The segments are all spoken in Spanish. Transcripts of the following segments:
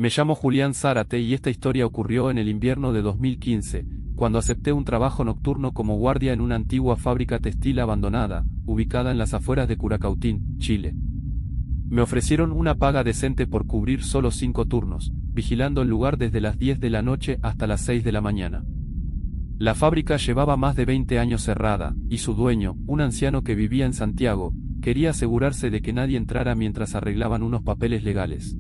Me llamo Julián Zárate y esta historia ocurrió en el invierno de 2015, cuando acepté un trabajo nocturno como guardia en una antigua fábrica textil abandonada, ubicada en las afueras de Curacautín, Chile. Me ofrecieron una paga decente por cubrir solo 5 turnos, vigilando el lugar desde las 10 de la noche hasta las 6 de la mañana. La fábrica llevaba más de 20 años cerrada, y su dueño, un anciano que vivía en Santiago, quería asegurarse de que nadie entrara mientras arreglaban unos papeles legales.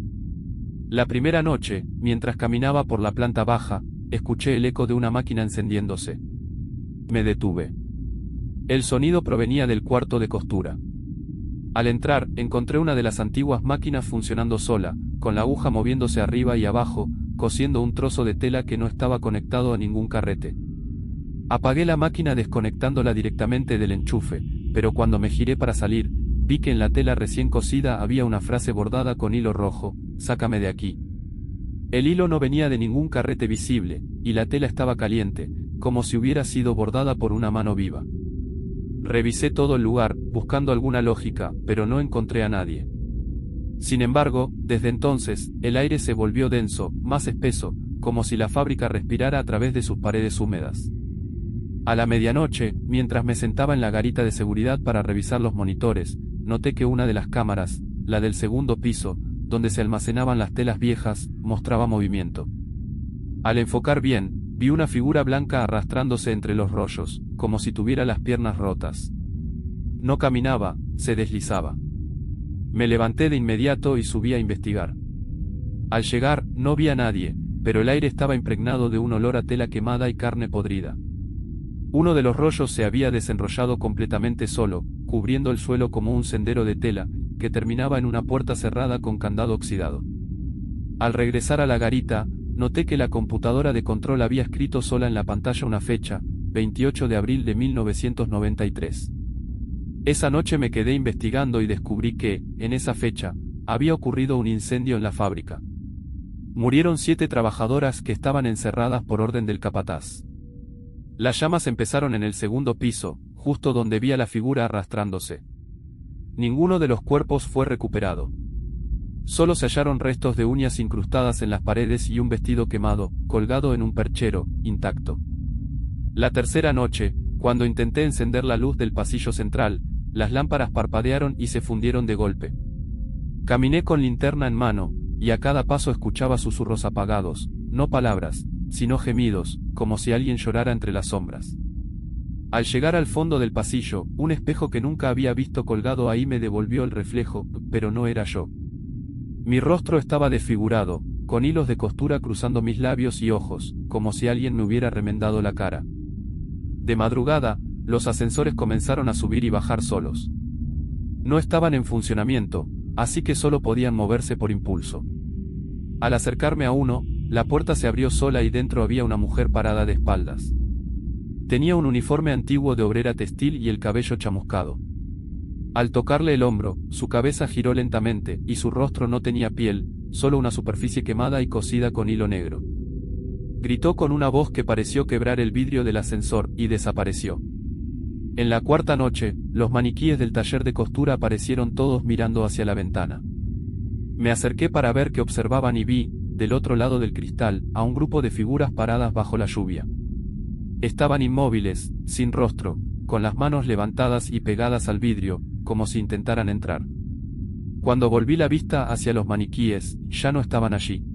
La primera noche, mientras caminaba por la planta baja, escuché el eco de una máquina encendiéndose. Me detuve. El sonido provenía del cuarto de costura. Al entrar, encontré una de las antiguas máquinas funcionando sola, con la aguja moviéndose arriba y abajo, cosiendo un trozo de tela que no estaba conectado a ningún carrete. Apagué la máquina desconectándola directamente del enchufe, pero cuando me giré para salir, vi que en la tela recién cosida había una frase bordada con hilo rojo: "Sácame de aquí". El hilo no venía de ningún carrete visible, y la tela estaba caliente, como si hubiera sido bordada por una mano viva. Revisé todo el lugar, buscando alguna lógica, pero no encontré a nadie. Sin embargo, desde entonces, el aire se volvió denso, más espeso, como si la fábrica respirara a través de sus paredes húmedas. A la medianoche, mientras me sentaba en la garita de seguridad para revisar los monitores, noté que una de las cámaras, la del segundo piso, donde se almacenaban las telas viejas, mostraba movimiento. Al enfocar bien, vi una figura blanca arrastrándose entre los rollos, como si tuviera las piernas rotas. No caminaba, se deslizaba. Me levanté de inmediato y subí a investigar. Al llegar, no vi a nadie, pero el aire estaba impregnado de un olor a tela quemada y carne podrida. Uno de los rollos se había desenrollado completamente solo, cubriendo el suelo como un sendero de tela, que terminaba en una puerta cerrada con candado oxidado. Al regresar a la garita, noté que la computadora de control había escrito sola en la pantalla una fecha: 28 de abril de 1993. Esa noche me quedé investigando y descubrí que, en esa fecha, había ocurrido un incendio en la fábrica. Murieron 7 trabajadoras que estaban encerradas por orden del capataz. Las llamas empezaron en el segundo piso, justo donde vi a la figura arrastrándose. Ninguno de los cuerpos fue recuperado. Solo se hallaron restos de uñas incrustadas en las paredes y un vestido quemado, colgado en un perchero, intacto. La tercera noche, cuando intenté encender la luz del pasillo central, las lámparas parpadearon y se fundieron de golpe. Caminé con linterna en mano, y a cada paso escuchaba susurros apagados, no palabras, sino gemidos, como si alguien llorara entre las sombras. Al llegar al fondo del pasillo, un espejo que nunca había visto colgado ahí me devolvió el reflejo, pero no era yo. Mi rostro estaba desfigurado, con hilos de costura cruzando mis labios y ojos, como si alguien me hubiera remendado la cara. De madrugada, los ascensores comenzaron a subir y bajar solos. No estaban en funcionamiento, así que solo podían moverse por impulso. Al acercarme a uno, la puerta se abrió sola y dentro había una mujer parada de espaldas. Tenía un uniforme antiguo de obrera textil y el cabello chamuscado. Al tocarle el hombro, su cabeza giró lentamente, y su rostro no tenía piel, solo una superficie quemada y cosida con hilo negro. Gritó con una voz que pareció quebrar el vidrio del ascensor, y desapareció. En la cuarta noche, los maniquíes del taller de costura aparecieron todos mirando hacia la ventana. Me acerqué para ver qué observaban y vi, del otro lado del cristal, a un grupo de figuras paradas bajo la lluvia. Estaban inmóviles, sin rostro, con las manos levantadas y pegadas al vidrio, como si intentaran entrar. Cuando volví la vista hacia los maniquíes, ya no estaban allí.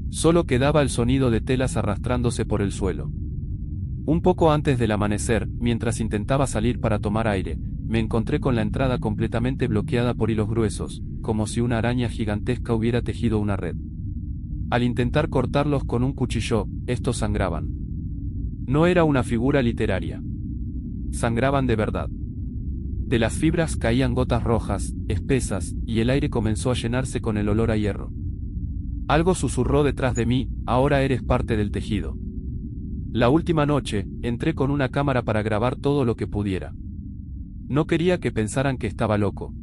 Solo quedaba el sonido de telas arrastrándose por el suelo. Un poco antes del amanecer, mientras intentaba salir para tomar aire, me encontré con la entrada completamente bloqueada por hilos gruesos, como si una araña gigantesca hubiera tejido una red. Al intentar cortarlos con un cuchillo, estos sangraban. No era una figura literaria. Sangraban de verdad. De las fibras caían gotas rojas, espesas, y el aire comenzó a llenarse con el olor a hierro. Algo susurró detrás de mí: ahora eres parte del tejido. La última noche, entré con una cámara para grabar todo lo que pudiera. No quería que pensaran que estaba loco.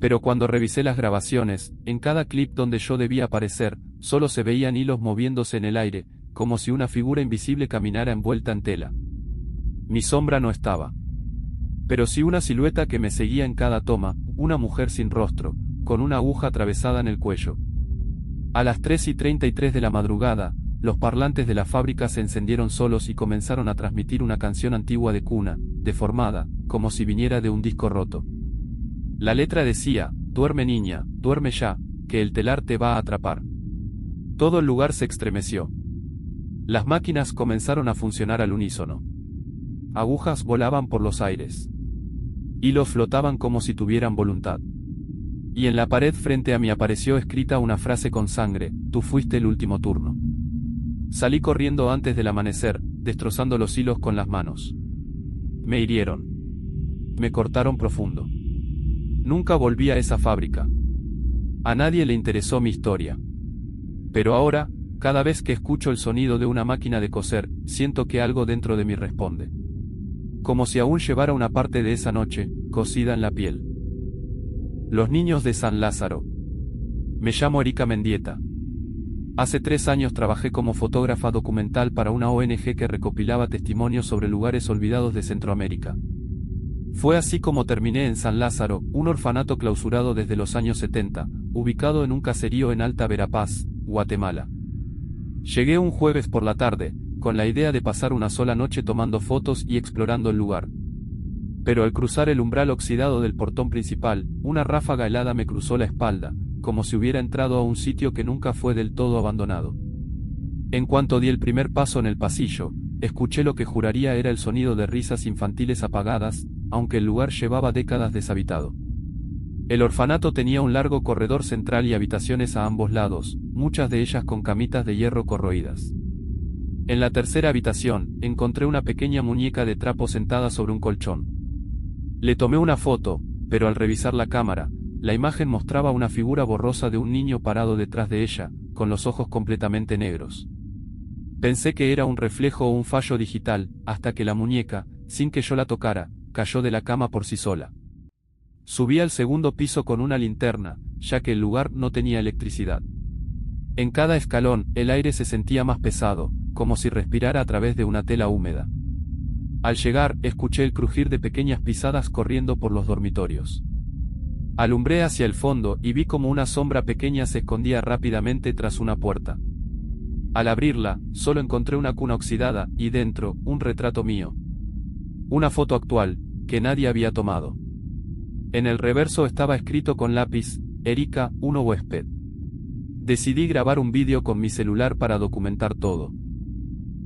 Pero cuando revisé las grabaciones, en cada clip donde yo debía aparecer, solo se veían hilos moviéndose en el aire, como si una figura invisible caminara envuelta en tela. Mi sombra no estaba. Pero sí una silueta que me seguía en cada toma, una mujer sin rostro, con una aguja atravesada en el cuello. A las 3:33 de la madrugada, los parlantes de la fábrica se encendieron solos y comenzaron a transmitir una canción antigua de cuna, deformada, como si viniera de un disco roto. La letra decía: «Duerme niña, duerme ya, que el telar te va a atrapar». Todo el lugar se estremeció. Las máquinas comenzaron a funcionar al unísono. Agujas volaban por los aires. Hilos flotaban como si tuvieran voluntad. Y en la pared frente a mí apareció escrita una frase con sangre: «Tú fuiste el último turno». Salí corriendo antes del amanecer, destrozando los hilos con las manos. Me hirieron. Me cortaron profundo. Nunca volví a esa fábrica. A nadie le interesó mi historia. Pero ahora, cada vez que escucho el sonido de una máquina de coser, siento que algo dentro de mí responde. Como si aún llevara una parte de esa noche, cosida en la piel. Los niños de San Lázaro. Me llamo Erika Mendieta. Hace 3 años trabajé como fotógrafa documental para una ONG que recopilaba testimonios sobre lugares olvidados de Centroamérica. Fue así como terminé en San Lázaro, un orfanato clausurado desde los años 70, ubicado en un caserío en Alta Verapaz, Guatemala. Llegué un jueves por la tarde, con la idea de pasar una sola noche tomando fotos y explorando el lugar. Pero al cruzar el umbral oxidado del portón principal, una ráfaga helada me cruzó la espalda, como si hubiera entrado a un sitio que nunca fue del todo abandonado. En cuanto di el primer paso en el pasillo, escuché lo que juraría era el sonido de risas infantiles apagadas, aunque el lugar llevaba décadas deshabitado. El orfanato tenía un largo corredor central y habitaciones a ambos lados, muchas de ellas con camitas de hierro corroídas. En la tercera habitación, encontré una pequeña muñeca de trapo sentada sobre un colchón. Le tomé una foto, pero al revisar la cámara, la imagen mostraba una figura borrosa de un niño parado detrás de ella, con los ojos completamente negros. Pensé que era un reflejo o un fallo digital, hasta que la muñeca, sin que yo la tocara, cayó de la cama por sí sola. Subí al segundo piso con una linterna, ya que el lugar no tenía electricidad. En cada escalón, el aire se sentía más pesado, como si respirara a través de una tela húmeda. Al llegar, escuché el crujir de pequeñas pisadas corriendo por los dormitorios. Alumbré hacia el fondo y vi como una sombra pequeña se escondía rápidamente tras una puerta. Al abrirla, solo encontré una cuna oxidada, y dentro, un retrato mío. Una foto actual, que nadie había tomado. En el reverso estaba escrito con lápiz: Erika, 1 huésped. Decidí grabar un vídeo con mi celular para documentar todo.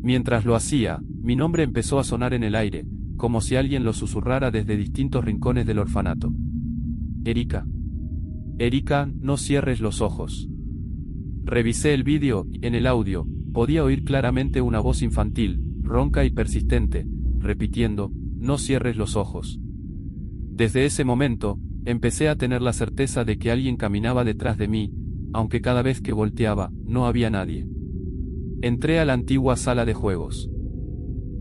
Mientras lo hacía, mi nombre empezó a sonar en el aire, como si alguien lo susurrara desde distintos rincones del orfanato. Erika. Erika, no cierres los ojos. Revisé el vídeo y, en el audio, podía oír claramente una voz infantil, ronca y persistente, repitiendo: no cierres los ojos. Desde ese momento, empecé a tener la certeza de que alguien caminaba detrás de mí, aunque cada vez que volteaba, no había nadie. Entré a la antigua sala de juegos.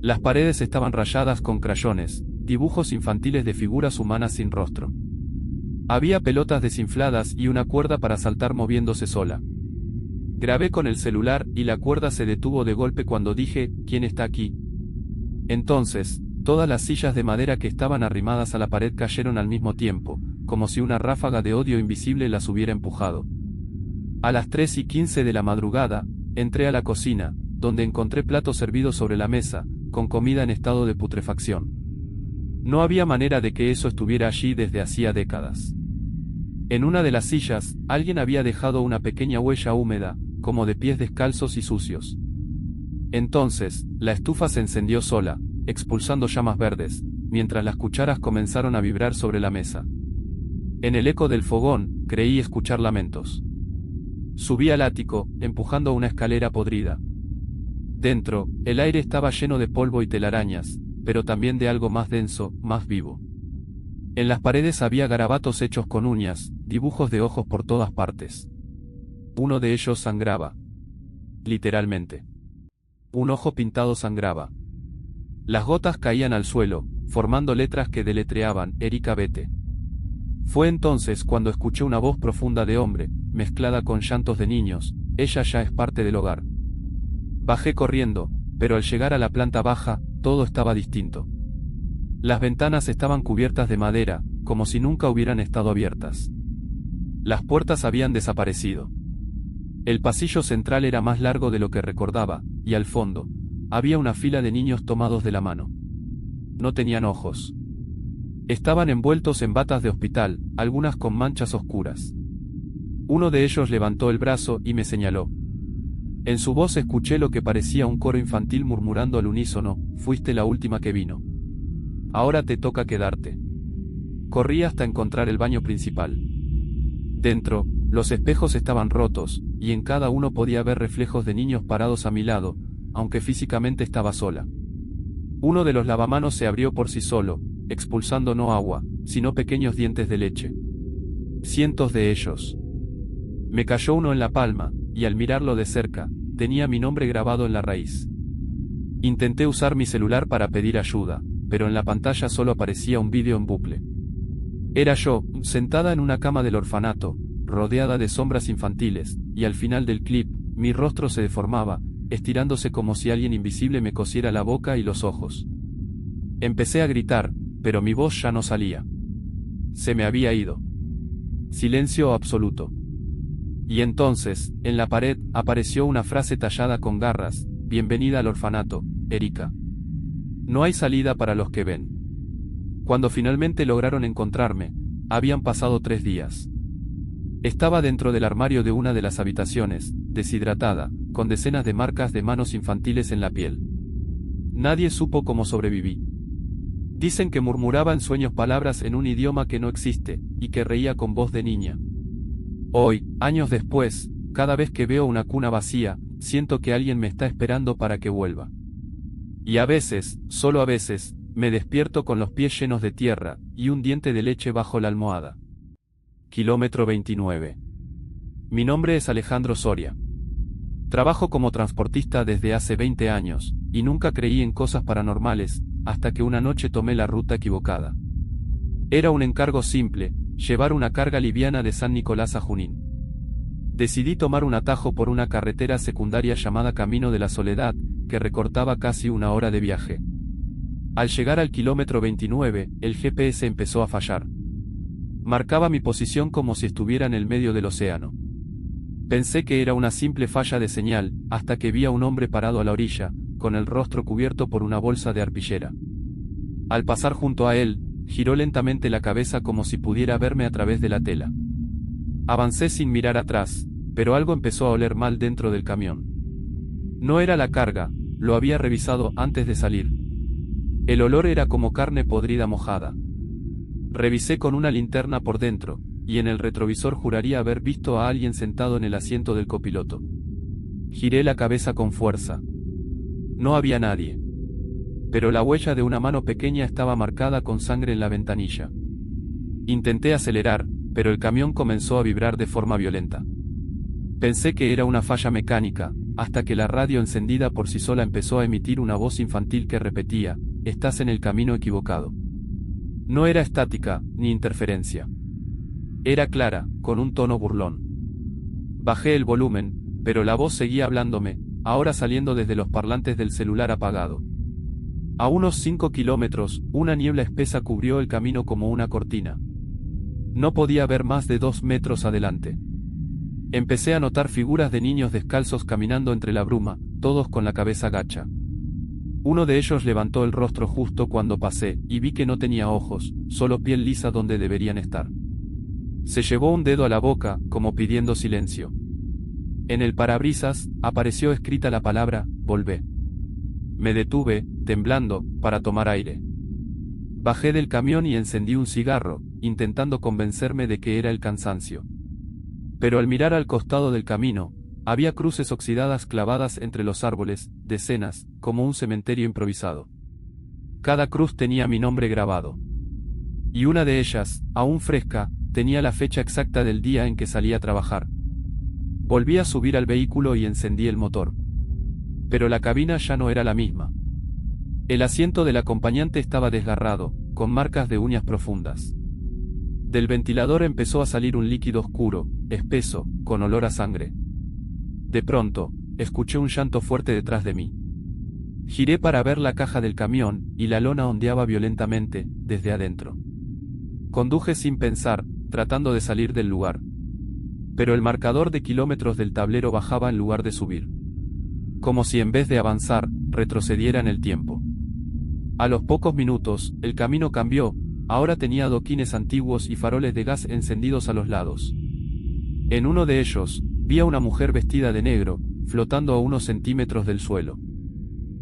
Las paredes estaban rayadas con crayones, dibujos infantiles de figuras humanas sin rostro. Había pelotas desinfladas y una cuerda para saltar moviéndose sola. Grabé con el celular y la cuerda se detuvo de golpe cuando dije: ¿quién está aquí? Entonces, todas las sillas de madera que estaban arrimadas a la pared cayeron al mismo tiempo, como si una ráfaga de odio invisible las hubiera empujado. A las 3:15 de la madrugada, entré a la cocina, donde encontré platos servidos sobre la mesa, con comida en estado de putrefacción. No había manera de que eso estuviera allí desde hacía décadas. En una de las sillas, alguien había dejado una pequeña huella húmeda, como de pies descalzos y sucios. Entonces, la estufa se encendió sola, expulsando llamas verdes, mientras las cucharas comenzaron a vibrar sobre la mesa. En el eco del fogón, creí escuchar lamentos. Subí al ático, empujando una escalera podrida. Dentro, el aire estaba lleno de polvo y telarañas, pero también de algo más denso, más vivo. En las paredes había garabatos hechos con uñas, dibujos de ojos por todas partes. Uno de ellos sangraba. Literalmente. Un ojo pintado sangraba. Las gotas caían al suelo, formando letras que deletreaban: Erika, vete. Fue entonces cuando escuché una voz profunda de hombre, mezclada con llantos de niños: ella ya es parte del hogar. Bajé corriendo, pero al llegar a la planta baja, todo estaba distinto. Las ventanas estaban cubiertas de madera, como si nunca hubieran estado abiertas. Las puertas habían desaparecido. El pasillo central era más largo de lo que recordaba, y al fondo, había una fila de niños tomados de la mano. No tenían ojos. Estaban envueltos en batas de hospital, algunas con manchas oscuras. Uno de ellos levantó el brazo y me señaló. En su voz escuché lo que parecía un coro infantil murmurando al unísono: fuiste la última que vino. Ahora te toca quedarte. Corrí hasta encontrar el baño principal. Dentro, los espejos estaban rotos, y en cada uno podía ver reflejos de niños parados a mi lado, aunque físicamente estaba sola. Uno de los lavamanos se abrió por sí solo, expulsando no agua, sino pequeños dientes de leche. Cientos de ellos. Me cayó uno en la palma, y al mirarlo de cerca, tenía mi nombre grabado en la raíz. Intenté usar mi celular para pedir ayuda, pero en la pantalla solo aparecía un vídeo en bucle. Era yo, sentada en una cama del orfanato, rodeada de sombras infantiles, y al final del clip, mi rostro se deformaba, estirándose como si alguien invisible me cosiera la boca y los ojos. Empecé a gritar, pero mi voz ya no salía. Se me había ido. Silencio absoluto. Y entonces, en la pared, apareció una frase tallada con garras: bienvenida al orfanato, Erika. No hay salida para los que ven. Cuando finalmente lograron encontrarme, habían pasado 3 días. Estaba dentro del armario de una de las habitaciones, deshidratada, con decenas de marcas de manos infantiles en la piel. Nadie supo cómo sobreviví. Dicen que murmuraba en sueños palabras en un idioma que no existe, y que reía con voz de niña. Hoy, años después, cada vez que veo una cuna vacía, siento que alguien me está esperando para que vuelva. Y a veces, solo a veces, me despierto con los pies llenos de tierra, y un diente de leche bajo la almohada. Kilómetro 29. Mi nombre es Alejandro Soria. Trabajo como transportista desde hace 20 años, y nunca creí en cosas paranormales, hasta que una noche tomé la ruta equivocada. Era un encargo simple: llevar una carga liviana de San Nicolás a Junín. Decidí tomar un atajo por una carretera secundaria llamada Camino de la Soledad, que recortaba casi 1 hora de viaje. Al llegar al kilómetro 29, el GPS empezó a fallar. Marcaba mi posición como si estuviera en el medio del océano. Pensé que era una simple falla de señal, hasta que vi a un hombre parado a la orilla, con el rostro cubierto por una bolsa de arpillera. Al pasar junto a él, giró lentamente la cabeza como si pudiera verme a través de la tela. Avancé sin mirar atrás, pero algo empezó a oler mal dentro del camión. No era la carga, lo había revisado antes de salir. El olor era como carne podrida mojada. Revisé con una linterna por dentro, y en el retrovisor juraría haber visto a alguien sentado en el asiento del copiloto. Giré la cabeza con fuerza. No había nadie. Pero la huella de una mano pequeña estaba marcada con sangre en la ventanilla. Intenté acelerar, pero el camión comenzó a vibrar de forma violenta. Pensé que era una falla mecánica, hasta que la radio encendida por sí sola empezó a emitir una voz infantil que repetía: estás en el camino equivocado. No era estática, ni interferencia. Era clara, con un tono burlón. Bajé el volumen, pero la voz seguía hablándome, ahora saliendo desde los parlantes del celular apagado. A unos 5 kilómetros, una niebla espesa cubrió el camino como una cortina. No podía ver más de 2 metros adelante. Empecé a notar figuras de niños descalzos caminando entre la bruma, todos con la cabeza gacha. Uno de ellos levantó el rostro justo cuando pasé, y vi que no tenía ojos, solo piel lisa donde deberían estar. Se llevó un dedo a la boca, como pidiendo silencio. En el parabrisas, apareció escrita la palabra: volvé. Me detuve, temblando, para tomar aire. Bajé del camión y encendí un cigarro, intentando convencerme de que era el cansancio. Pero al mirar al costado del camino, había cruces oxidadas clavadas entre los árboles, decenas, como un cementerio improvisado. Cada cruz tenía mi nombre grabado. Y una de ellas, aún fresca, tenía la fecha exacta del día en que salí a trabajar. Volví a subir al vehículo y encendí el motor. Pero la cabina ya no era la misma. El asiento del acompañante estaba desgarrado, con marcas de uñas profundas. Del ventilador empezó a salir un líquido oscuro, espeso, con olor a sangre. De pronto, escuché un llanto fuerte detrás de mí. Giré para ver la caja del camión, y la lona ondeaba violentamente, desde adentro. Conduje sin pensar, tratando de salir del lugar. Pero el marcador de kilómetros del tablero bajaba en lugar de subir. Como si en vez de avanzar, retrocediera en el tiempo. A los pocos minutos, el camino cambió, ahora tenía adoquines antiguos y faroles de gas encendidos a los lados. En uno de ellos, vi a una mujer vestida de negro, flotando a unos centímetros del suelo.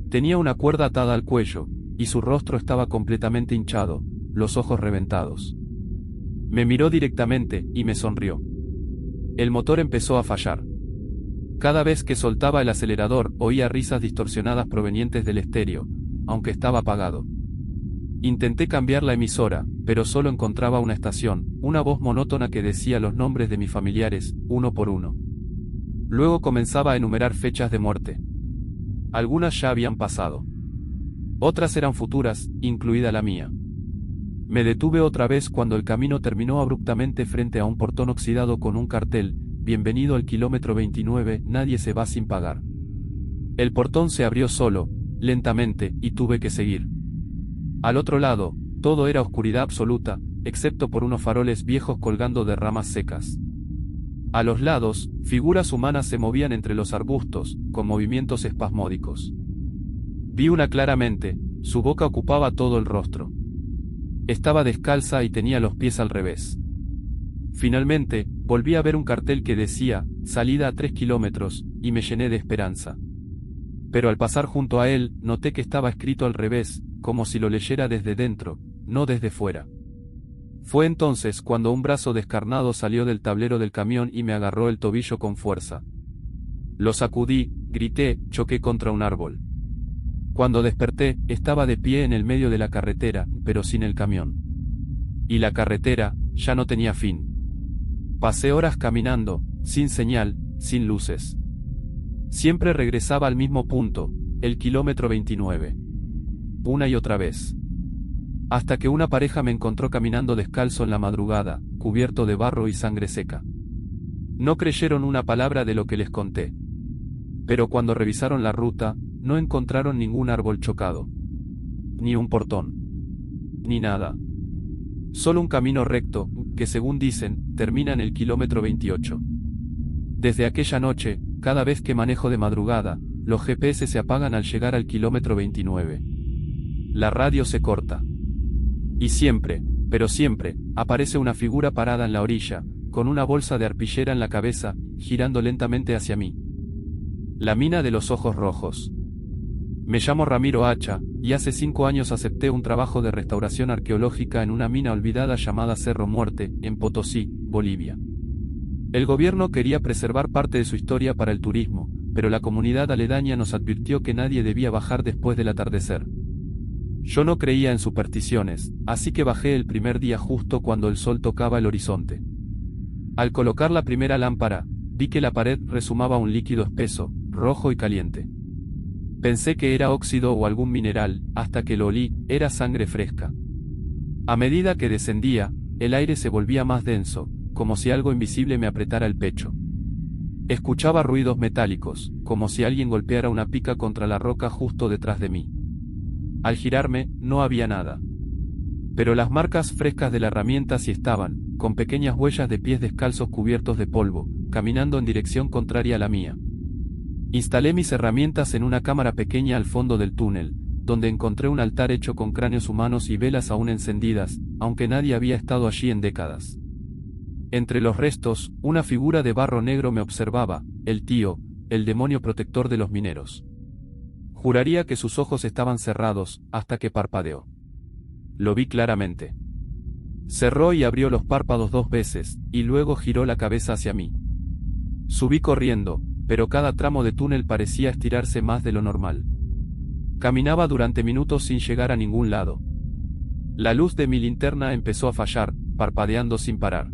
Tenía una cuerda atada al cuello, y su rostro estaba completamente hinchado, los ojos reventados. Me miró directamente, y me sonrió. El motor empezó a fallar. Cada vez que soltaba el acelerador, oía risas distorsionadas provenientes del estéreo, aunque estaba apagado. Intenté cambiar la emisora, pero solo encontraba una estación, una voz monótona que decía los nombres de mis familiares, uno por uno. Luego comenzaba a enumerar fechas de muerte. Algunas ya habían pasado. Otras eran futuras, incluida la mía. Me detuve otra vez cuando el camino terminó abruptamente frente a un portón oxidado con un cartel, bienvenido al kilómetro 29, nadie se va sin pagar. El portón se abrió solo, lentamente, y tuve que seguir. Al otro lado, todo era oscuridad absoluta, excepto por unos faroles viejos colgando de ramas secas. A los lados, figuras humanas se movían entre los arbustos, con movimientos espasmódicos. Vi una claramente, su boca ocupaba todo el rostro. Estaba descalza y tenía los pies al revés. Finalmente, volví a ver un cartel que decía, salida a 3 kilómetros, y me llené de esperanza. Pero al pasar junto a él, noté que estaba escrito al revés, como si lo leyera desde dentro, no desde fuera. Fue entonces cuando un brazo descarnado salió del tablero del camión y me agarró el tobillo con fuerza. Lo sacudí, grité, choqué contra un árbol. Cuando desperté, estaba de pie en el medio de la carretera, pero sin el camión. Y la carretera, ya no tenía fin. Pasé horas caminando, sin señal, sin luces. Siempre regresaba al mismo punto, el kilómetro 29. Una y otra vez. Hasta que una pareja me encontró caminando descalzo en la madrugada, cubierto de barro y sangre seca. No creyeron una palabra de lo que les conté. Pero cuando revisaron la ruta, no encontraron ningún árbol chocado. Ni un portón. Ni nada. Solo un camino recto, que según dicen, termina en el kilómetro 28. Desde aquella noche, cada vez que manejo de madrugada, los GPS se apagan al llegar al kilómetro 29. La radio se corta. Y siempre, pero siempre, aparece una figura parada en la orilla, con una bolsa de arpillera en la cabeza, girando lentamente hacia mí. La mina de los ojos rojos. Me llamo Ramiro Hacha, y hace 5 años acepté un trabajo de restauración arqueológica en una mina olvidada llamada Cerro Muerte, en Potosí, Bolivia. El gobierno quería preservar parte de su historia para el turismo, pero la comunidad aledaña nos advirtió que nadie debía bajar después del atardecer. Yo no creía en supersticiones, así que bajé el primer día justo cuando el sol tocaba el horizonte. Al colocar la primera lámpara, vi que la pared resumaba un líquido espeso, rojo y caliente. Pensé que era óxido o algún mineral, hasta que lo olí, era sangre fresca. A medida que descendía, el aire se volvía más denso, como si algo invisible me apretara el pecho. Escuchaba ruidos metálicos, como si alguien golpeara una pica contra la roca justo detrás de mí. Al girarme, no había nada. Pero las marcas frescas de la herramienta sí estaban, con pequeñas huellas de pies descalzos cubiertos de polvo, caminando en dirección contraria a la mía. Instalé mis herramientas en una cámara pequeña al fondo del túnel, donde encontré un altar hecho con cráneos humanos y velas aún encendidas, aunque nadie había estado allí en décadas. Entre los restos, una figura de barro negro me observaba, el tío, el demonio protector de los mineros. Juraría que sus ojos estaban cerrados, hasta que parpadeó. Lo vi claramente. Cerró y abrió los párpados 2 veces, y luego giró la cabeza hacia mí. Subí corriendo, pero cada tramo de túnel parecía estirarse más de lo normal. Caminaba durante minutos sin llegar a ningún lado. La luz de mi linterna empezó a fallar, parpadeando sin parar.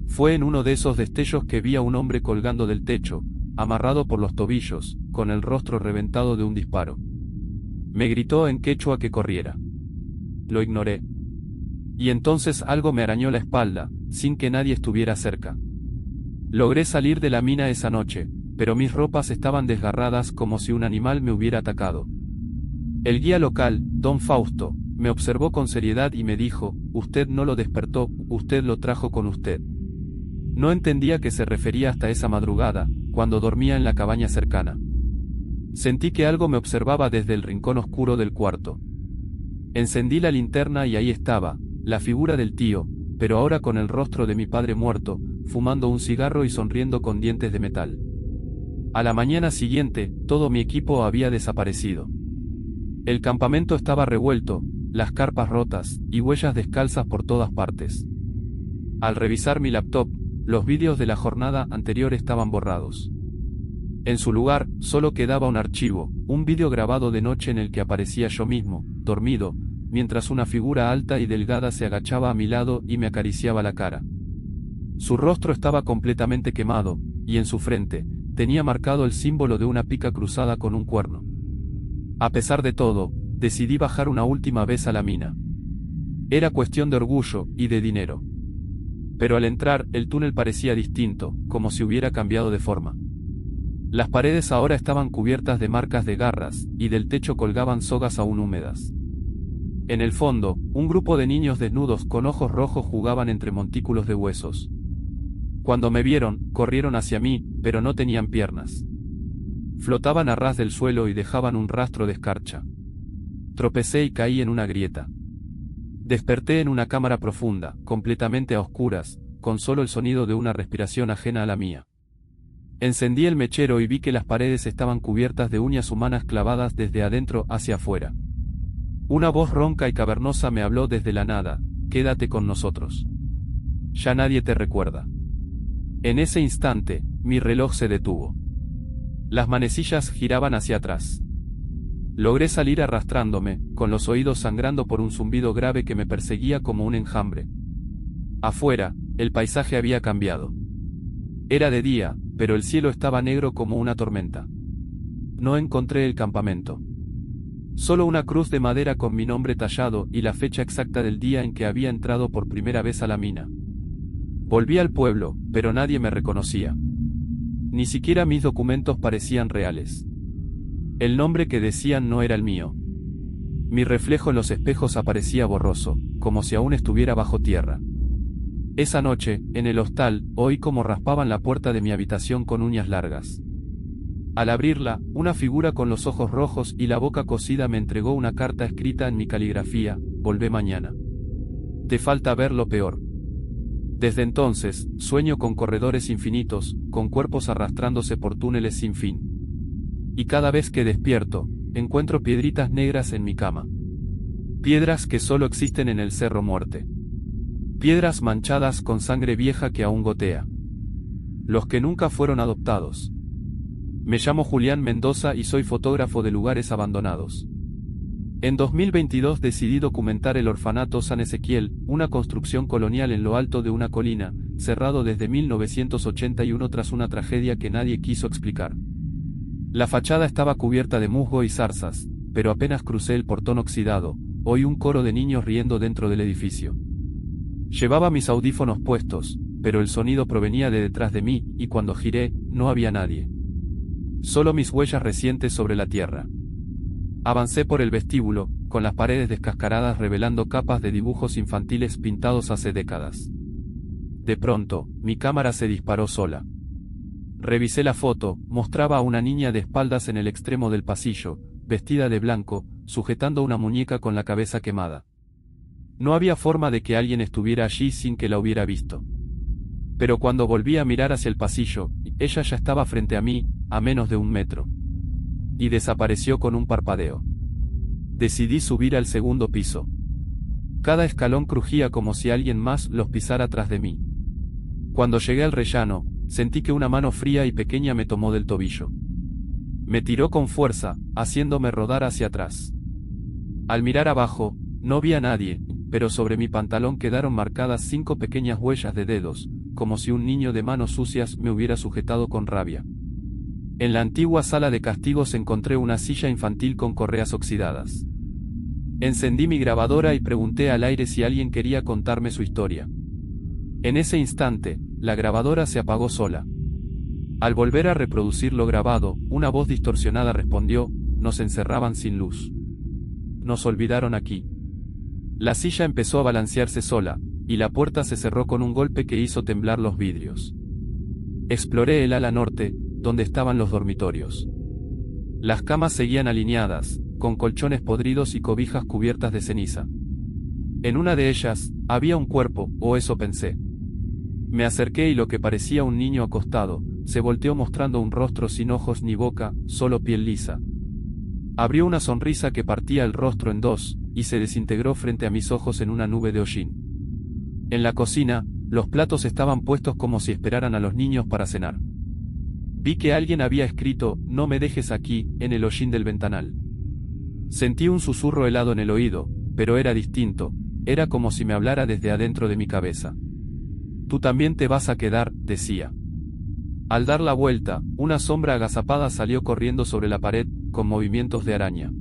Fue en uno de esos destellos que vi a un hombre colgando del techo, amarrado por los tobillos, con el rostro reventado de un disparo. Me gritó en quechua que corriera. Lo ignoré. Y entonces algo me arañó la espalda, sin que nadie estuviera cerca. Logré salir de la mina esa noche, pero mis ropas estaban desgarradas como si un animal me hubiera atacado. El guía local, don Fausto, me observó con seriedad y me dijo, usted no lo despertó, usted lo trajo con usted. No entendía a qué se refería hasta esa madrugada, cuando dormía en la cabaña cercana. Sentí que algo me observaba desde el rincón oscuro del cuarto. Encendí la linterna y ahí estaba, la figura del tío, pero ahora con el rostro de mi padre muerto, fumando un cigarro y sonriendo con dientes de metal. A la mañana siguiente, todo mi equipo había desaparecido. El campamento estaba revuelto, las carpas rotas, y huellas descalzas por todas partes. Al revisar mi laptop, los vídeos de la jornada anterior estaban borrados. En su lugar, solo quedaba un archivo, un vídeo grabado de noche en el que aparecía yo mismo, dormido, mientras una figura alta y delgada se agachaba a mi lado y me acariciaba la cara. Su rostro estaba completamente quemado, y en su frente, tenía marcado el símbolo de una pica cruzada con un cuerno. A pesar de todo, decidí bajar una última vez a la mina. Era cuestión de orgullo y de dinero. Pero al entrar, el túnel parecía distinto, como si hubiera cambiado de forma. Las paredes ahora estaban cubiertas de marcas de garras, y del techo colgaban sogas aún húmedas. En el fondo, un grupo de niños desnudos con ojos rojos jugaban entre montículos de huesos. Cuando me vieron, corrieron hacia mí, pero no tenían piernas. Flotaban a ras del suelo y dejaban un rastro de escarcha. Tropecé y caí en una grieta. Desperté en una cámara profunda, completamente a oscuras, con solo el sonido de una respiración ajena a la mía. Encendí el mechero y vi que las paredes estaban cubiertas de uñas humanas clavadas desde adentro hacia afuera. Una voz ronca y cavernosa me habló desde la nada: quédate con nosotros. Ya nadie te recuerda. En ese instante, mi reloj se detuvo. Las manecillas giraban hacia atrás. Logré salir arrastrándome, con los oídos sangrando por un zumbido grave que me perseguía como un enjambre. Afuera, el paisaje había cambiado. Era de día, pero el cielo estaba negro como una tormenta. No encontré el campamento. Solo una cruz de madera con mi nombre tallado y la fecha exacta del día en que había entrado por primera vez a la mina. Volví al pueblo, pero nadie me reconocía. Ni siquiera mis documentos parecían reales. El nombre que decían no era el mío. Mi reflejo en los espejos aparecía borroso, como si aún estuviera bajo tierra. Esa noche, en el hostal, oí cómo raspaban la puerta de mi habitación con uñas largas. Al abrirla, una figura con los ojos rojos y la boca cosida me entregó una carta escrita en mi caligrafía: volvé mañana. Te falta ver lo peor. Desde entonces, sueño con corredores infinitos, con cuerpos arrastrándose por túneles sin fin. Y cada vez que despierto, encuentro piedritas negras en mi cama. Piedras que solo existen en el Cerro Muerte. Piedras manchadas con sangre vieja que aún gotea. Los que nunca fueron adoptados. Me llamo Julián Mendoza y soy fotógrafo de lugares abandonados. En 2022 decidí documentar el orfanato San Ezequiel, una construcción colonial en lo alto de una colina, cerrado desde 1981 tras una tragedia que nadie quiso explicar. La fachada estaba cubierta de musgo y zarzas, pero apenas crucé el portón oxidado, oí un coro de niños riendo dentro del edificio. Llevaba mis audífonos puestos, pero el sonido provenía de detrás de mí, y cuando giré, no había nadie. Solo mis huellas recientes sobre la tierra. Avancé por el vestíbulo, con las paredes descascaradas revelando capas de dibujos infantiles pintados hace décadas. De pronto, mi cámara se disparó sola. Revisé la foto, mostraba a una niña de espaldas en el extremo del pasillo, vestida de blanco, sujetando una muñeca con la cabeza quemada. No había forma de que alguien estuviera allí sin que la hubiera visto. Pero cuando volví a mirar hacia el pasillo, ella ya estaba frente a mí, a menos de 1 metro. Y desapareció con un parpadeo. Decidí subir al segundo piso. Cada escalón crujía como si alguien más los pisara tras de mí. Cuando llegué al rellano, sentí que una mano fría y pequeña me tomó del tobillo. Me tiró con fuerza, haciéndome rodar hacia atrás. Al mirar abajo, no vi a nadie, pero sobre mi pantalón quedaron marcadas 5 pequeñas huellas de dedos, como si un niño de manos sucias me hubiera sujetado con rabia. En la antigua sala de castigos encontré una silla infantil con correas oxidadas. Encendí mi grabadora y pregunté al aire si alguien quería contarme su historia. En ese instante, la grabadora se apagó sola. Al volver a reproducir lo grabado, una voz distorsionada respondió: nos encerraban sin luz. Nos olvidaron aquí. La silla empezó a balancearse sola, y la puerta se cerró con un golpe que hizo temblar los vidrios. Exploré el ala norte, donde estaban los dormitorios. Las camas seguían alineadas, con colchones podridos y cobijas cubiertas de ceniza. En una de ellas, había un cuerpo, o eso pensé. Me acerqué y lo que parecía un niño acostado, se volteó mostrando un rostro sin ojos ni boca, solo piel lisa. Abrió una sonrisa que partía el rostro en dos, y se desintegró frente a mis ojos en una nube de hollín. En la cocina, los platos estaban puestos como si esperaran a los niños para cenar. Vi que alguien había escrito, "No me dejes aquí", en el hollín del ventanal. Sentí un susurro helado en el oído, pero era distinto, era como si me hablara desde adentro de mi cabeza. «Tú también te vas a quedar», decía. Al dar la vuelta, una sombra agazapada salió corriendo sobre la pared, con movimientos de araña.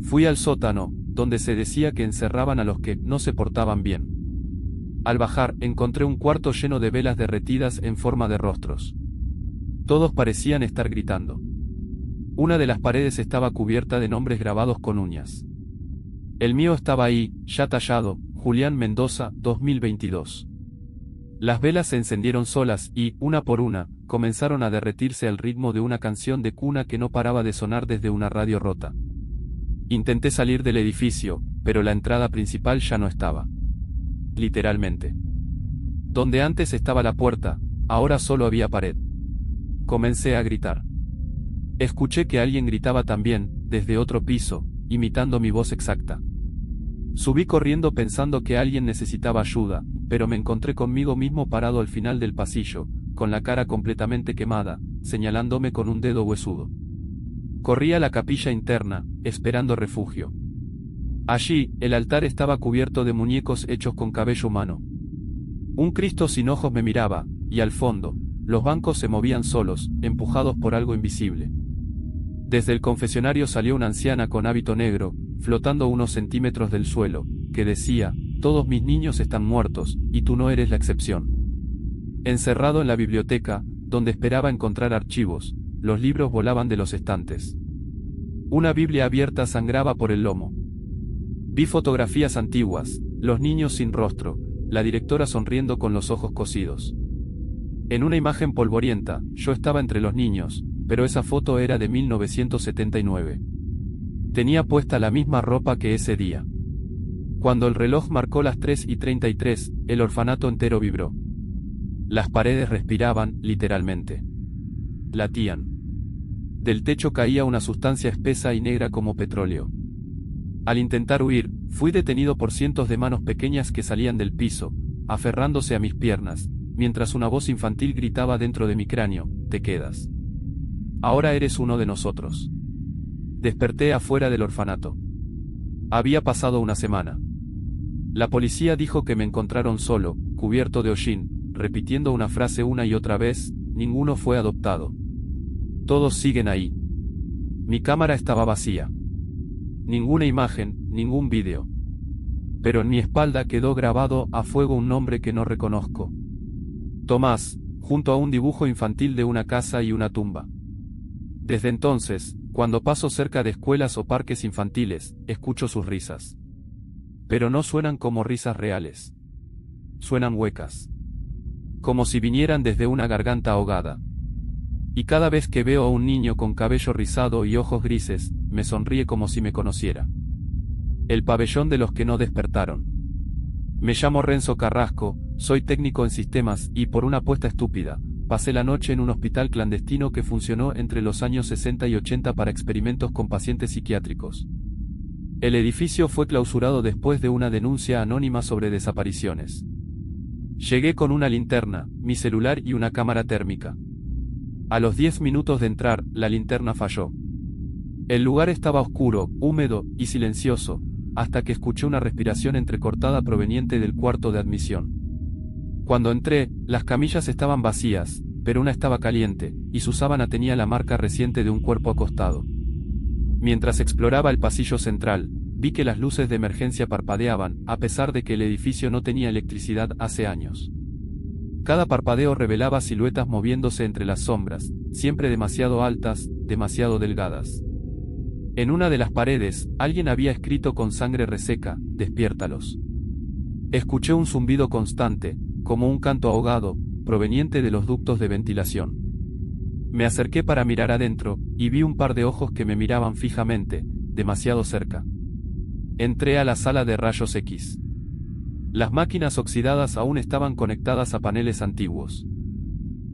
Fui al sótano, donde se decía que encerraban a los que no se portaban bien. Al bajar, encontré un cuarto lleno de velas derretidas en forma de rostros. Todos parecían estar gritando. Una de las paredes estaba cubierta de nombres grabados con uñas. El mío estaba ahí, ya tallado, Julián Mendoza, 2022. Las velas se encendieron solas y, una por una, comenzaron a derretirse al ritmo de una canción de cuna que no paraba de sonar desde una radio rota. Intenté salir del edificio, pero la entrada principal ya no estaba. Literalmente. Donde antes estaba la puerta, ahora solo había pared. Comencé a gritar. Escuché que alguien gritaba también, desde otro piso, imitando mi voz exacta. Subí corriendo pensando que alguien necesitaba ayuda, pero me encontré conmigo mismo parado al final del pasillo, con la cara completamente quemada, señalándome con un dedo huesudo. Corrí a la capilla interna, esperando refugio. Allí, el altar estaba cubierto de muñecos hechos con cabello humano. Un Cristo sin ojos me miraba, y al fondo, los bancos se movían solos, empujados por algo invisible. Desde el confesionario salió una anciana con hábito negro, flotando unos centímetros del suelo, que decía: «Todos mis niños están muertos, y tú no eres la excepción». Encerrado en la biblioteca, donde esperaba encontrar archivos, los libros volaban de los estantes. Una Biblia abierta sangraba por el lomo. Vi fotografías antiguas, los niños sin rostro, la directora sonriendo con los ojos cosidos. En una imagen polvorienta, yo estaba entre los niños, pero esa foto era de 1979. Tenía puesta la misma ropa que ese día. Cuando el reloj marcó las 3:33, el orfanato entero vibró. Las paredes respiraban, literalmente. Latían. Del techo caía una sustancia espesa y negra como petróleo. Al intentar huir, fui detenido por cientos de manos pequeñas que salían del piso, aferrándose a mis piernas, mientras una voz infantil gritaba dentro de mi cráneo: «Te quedas. Ahora eres uno de nosotros». Desperté afuera del orfanato. Había pasado una semana. La policía dijo que me encontraron solo, cubierto de hollín, repitiendo una frase una y otra vez: «Ninguno fue adoptado. Todos siguen ahí». Mi cámara estaba vacía. Ninguna imagen, ningún vídeo. Pero en mi espalda quedó grabado a fuego un nombre que no reconozco. Tomás, junto a un dibujo infantil de una casa y una tumba. Desde entonces, cuando paso cerca de escuelas o parques infantiles, escucho sus risas. Pero no suenan como risas reales. Suenan huecas. Como si vinieran desde una garganta ahogada. Y cada vez que veo a un niño con cabello rizado y ojos grises, me sonríe como si me conociera. El pabellón de los que no despertaron. Me llamo Renzo Carrasco, soy técnico en sistemas y, por una apuesta estúpida, pasé la noche en un hospital clandestino que funcionó entre los años 60 y 80 para experimentos con pacientes psiquiátricos. El edificio fue clausurado después de una denuncia anónima sobre desapariciones. Llegué con una linterna, mi celular y una cámara térmica. A los 10 minutos de entrar, la linterna falló. El lugar estaba oscuro, húmedo y silencioso, hasta que escuché una respiración entrecortada proveniente del cuarto de admisión. Cuando entré, las camillas estaban vacías, pero una estaba caliente, y su sábana tenía la marca reciente de un cuerpo acostado. Mientras exploraba el pasillo central, vi que las luces de emergencia parpadeaban, a pesar de que el edificio no tenía electricidad hace años. Cada parpadeo revelaba siluetas moviéndose entre las sombras, siempre demasiado altas, demasiado delgadas. En una de las paredes, alguien había escrito con sangre reseca: «Despiértalos». Escuché un zumbido constante, como un canto ahogado, proveniente de los ductos de ventilación. Me acerqué para mirar adentro, y vi un par de ojos que me miraban fijamente, demasiado cerca. Entré a la sala de rayos X. Las máquinas oxidadas aún estaban conectadas a paneles antiguos.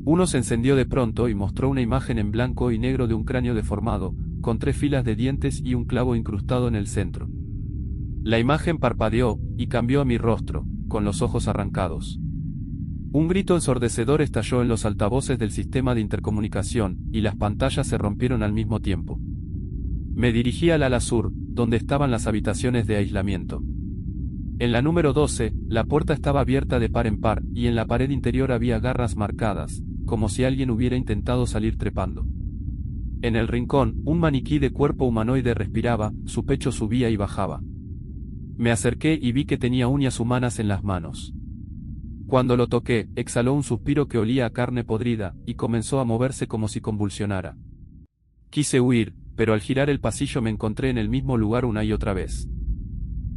Uno se encendió de pronto y mostró una imagen en blanco y negro de un cráneo deformado, con 3 filas de dientes y un clavo incrustado en el centro. La imagen parpadeó, y cambió a mi rostro, con los ojos arrancados. Un grito ensordecedor estalló en los altavoces del sistema de intercomunicación, y las pantallas se rompieron al mismo tiempo. Me dirigí al ala sur, donde estaban las habitaciones de aislamiento. En la número 12, la puerta estaba abierta de par en par, y en la pared interior había garras marcadas, como si alguien hubiera intentado salir trepando. En el rincón, un maniquí de cuerpo humanoide respiraba, su pecho subía y bajaba. Me acerqué y vi que tenía uñas humanas en las manos. Cuando lo toqué, exhaló un suspiro que olía a carne podrida, y comenzó a moverse como si convulsionara. Quise huir, pero al girar el pasillo me encontré en el mismo lugar una y otra vez.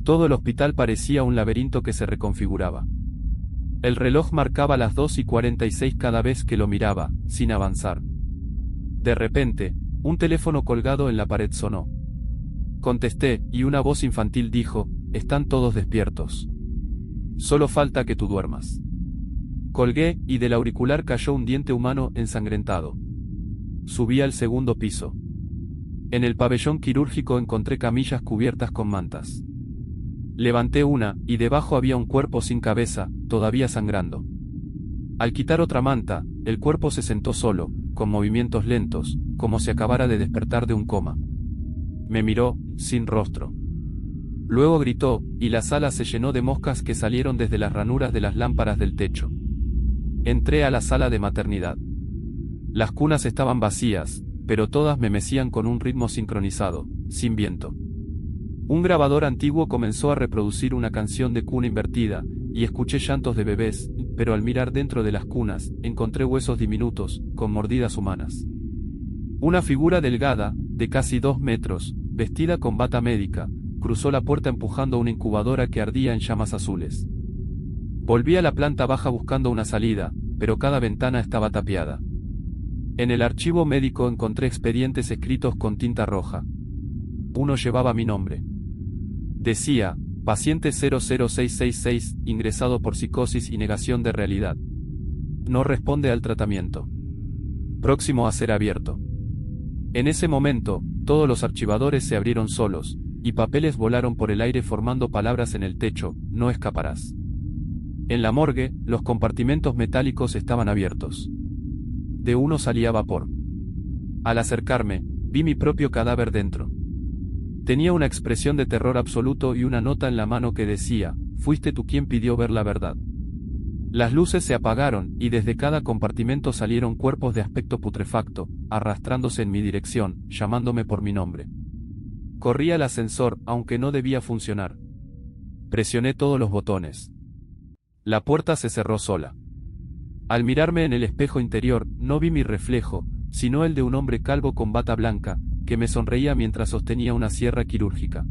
Todo el hospital parecía un laberinto que se reconfiguraba. El reloj marcaba las 2:46 cada vez que lo miraba, sin avanzar. De repente, un teléfono colgado en la pared sonó. Contesté, y una voz infantil dijo: «Están todos despiertos. Solo falta que tú duermas». Colgué, y del auricular cayó un diente humano ensangrentado. Subí al segundo piso. En el pabellón quirúrgico encontré camillas cubiertas con mantas. Levanté una, y debajo había un cuerpo sin cabeza, todavía sangrando. Al quitar otra manta, el cuerpo se sentó solo, con movimientos lentos, como si acabara de despertar de un coma. Me miró, sin rostro. Luego gritó, y la sala se llenó de moscas que salieron desde las ranuras de las lámparas del techo. Entré a la sala de maternidad. Las cunas estaban vacías, pero todas me mecían con un ritmo sincronizado, sin viento. Un grabador antiguo comenzó a reproducir una canción de cuna invertida, y escuché llantos de bebés, pero al mirar dentro de las cunas, encontré huesos diminutos, con mordidas humanas. Una figura delgada, de casi 2 metros, vestida con bata médica, cruzó la puerta empujando una incubadora que ardía en llamas azules. Volví a la planta baja buscando una salida, pero cada ventana estaba tapiada. En el archivo médico encontré expedientes escritos con tinta roja. Uno llevaba mi nombre. Decía: paciente 00666, ingresado por psicosis y negación de realidad. No responde al tratamiento. Próximo a ser abierto. En ese momento, todos los archivadores se abrieron solos, y papeles volaron por el aire formando palabras en el techo: no escaparás. En la morgue, los compartimentos metálicos estaban abiertos. De uno salía vapor. Al acercarme, vi mi propio cadáver dentro. Tenía una expresión de terror absoluto y una nota en la mano que decía: fuiste tú quien pidió ver la verdad. Las luces se apagaron, y desde cada compartimento salieron cuerpos de aspecto putrefacto, arrastrándose en mi dirección, llamándome por mi nombre. Corrí al ascensor, aunque no debía funcionar. Presioné todos los botones. La puerta se cerró sola. Al mirarme en el espejo interior, no vi mi reflejo, sino el de un hombre calvo con bata blanca, que me sonreía mientras sostenía una sierra quirúrgica.